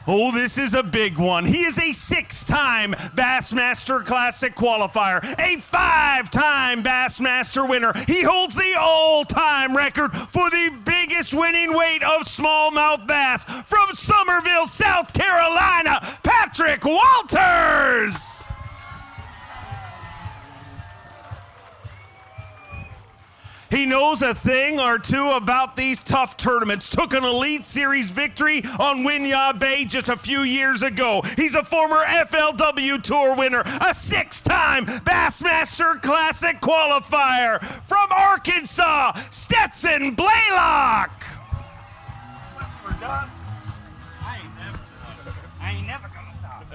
Oh, this is a big one. He is a 6-time Bassmaster Classic qualifier, a 5-time Bassmaster winner. He holds the all-time record for the biggest winning weight of smallmouth bass from Summerville, South Carolina, Patrick Walters. He knows a thing or two about these tough tournaments. Took an Elite Series victory on Winyah Bay just a few years ago. He's a former FLW Tour winner, a 6-time Bassmaster Classic qualifier from Arkansas, Seth Bllelock. We're done. I ain't never gonna stop.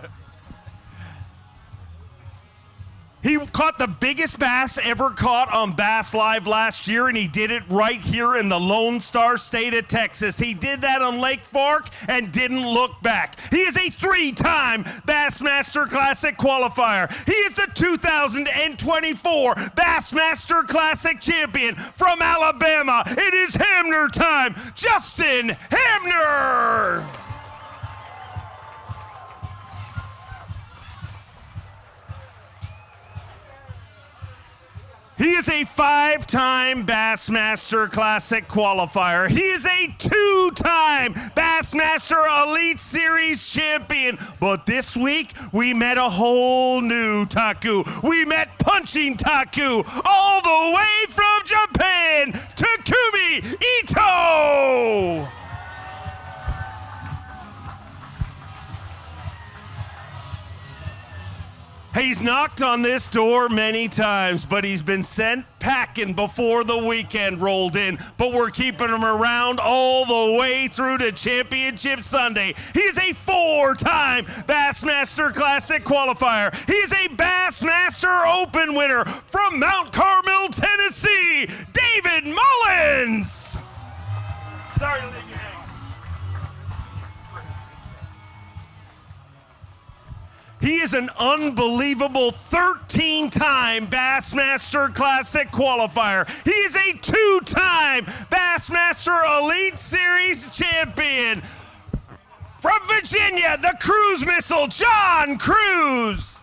He caught the biggest bass ever caught on Bass Live last year, and he did it right here in the Lone Star State of Texas. He did that on Lake Fork and didn't look back. He is a 3-time Bassmaster Classic qualifier. He is the 2024 Bassmaster Classic champion from Alabama. It is Hamner time. Justin Hamner. He is a 5-time Bassmaster Classic qualifier. He is a 2-time Bassmaster Elite Series champion. But this week, we met a whole new Taku. We met Punching Taku all the way from Japan, Takumiito. He's knocked on this door many times, but he's been sent packing before the weekend rolled in. But we're keeping him around all the way through to Championship Sunday. He is a 4-time Bassmaster Classic qualifier. He is a Bassmaster Open winner from Mount Carmel, Tennessee, David Mullins. Sorry to leave you hanging. He is an unbelievable 13-time Bassmaster Classic qualifier. He is a 2-time Bassmaster Elite Series champion. From Virginia, the cruise missile, John Cruz.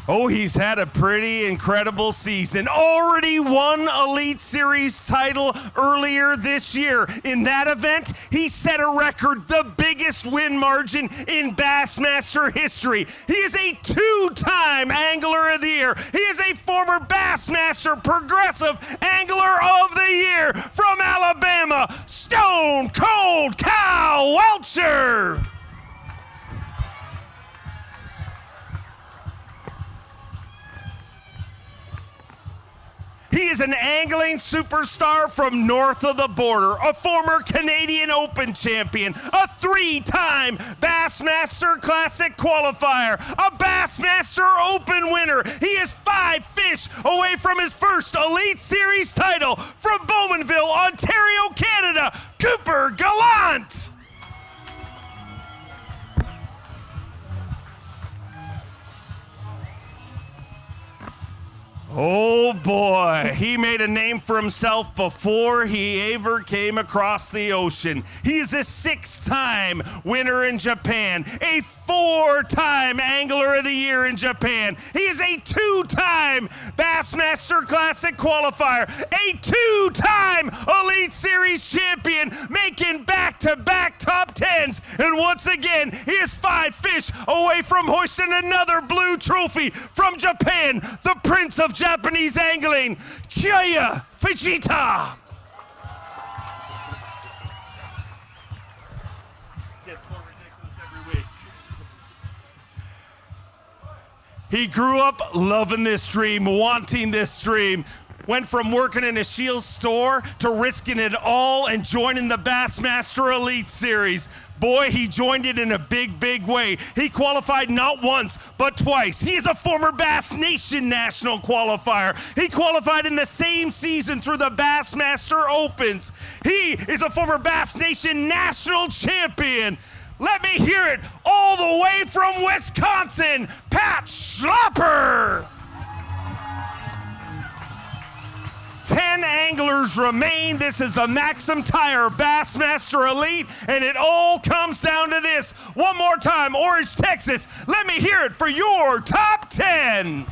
Oh, he's had a pretty incredible season. Already won Elite Series title earlier this year. In that event, he set a record, the biggest win margin in Bassmaster history. He is a 2-time Angler of the Year. He is a former Bassmaster Progressive Angler of the Year from Alabama, Stone Cold Kyle Welcher. He is an angling superstar from north of the border, a former Canadian Open champion, a 3-time Bassmaster Classic qualifier, a Bassmaster Open winner. He is 5 fish away from his first Elite Series title from Bowmanville, Ontario, Canada, Cooper Gallant. Oh boy, he made a name for himself before he ever came across the ocean. He's a 6-time winner in Japan, a 4-time Angler of the Year in Japan. He is a 2-time Bassmaster Classic qualifier, a 2-time Elite Series champion, making back-to-back top 10s. And once again, he is 5 fish away from hoisting another blue trophy from Japan, the Prince of Japanese angling, Kyoya Fujita. Gets more ridiculous every week. He grew up loving this dream, wanting this dream. Went from working in a Shields store to risking it all and joining the Bassmaster Elite Series. Boy, he joined it in a big, big way. He qualified not once, but twice. He is a former Bass Nation National qualifier. He qualified in the same season through the Bassmaster Opens. He is a former Bass Nation National Champion. Let me hear it all the way from Wisconsin, Pat Schlapper. 10 anglers remain. This is the MAXAM Tire Bassmaster Elite, and it all comes down to this. One more time, Orange, Texas. Let me hear it for your top 10.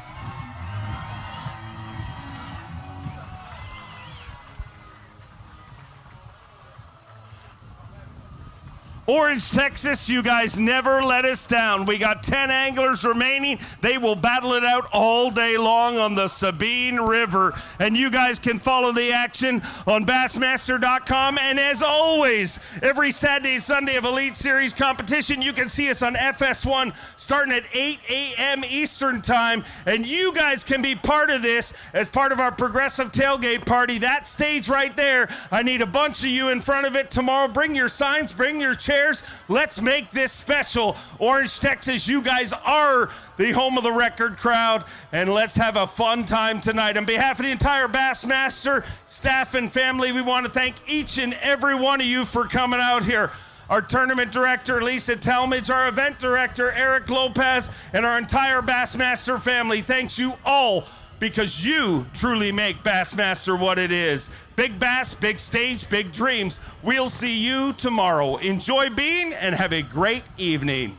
Orange, Texas, you guys never let us down. We got 10 anglers remaining. They will battle it out all day long on the Sabine River. And you guys can follow the action on Bassmaster.com. And as always, every Saturday and Sunday of Elite Series competition, you can see us on FS1 starting at 8 a.m. Eastern Time. And you guys can be part of this as part of our progressive tailgate party. That stage right there, I need a bunch of you in front of it tomorrow. Bring your signs, bring your chairs. Let's make this special. Orange, Texas, you guys are the home of the record crowd, and let's have a fun time tonight. On behalf of the entire Bassmaster staff and family, we want to thank each and every one of you for coming out here. Our tournament director, Lisa Talmadge, our event director, Eric Lopez, and our entire Bassmaster family. Thanks you all, because you truly make Bassmaster what it is. Big bass, big stage, big dreams. We'll see you tomorrow. Enjoy being and have a great evening.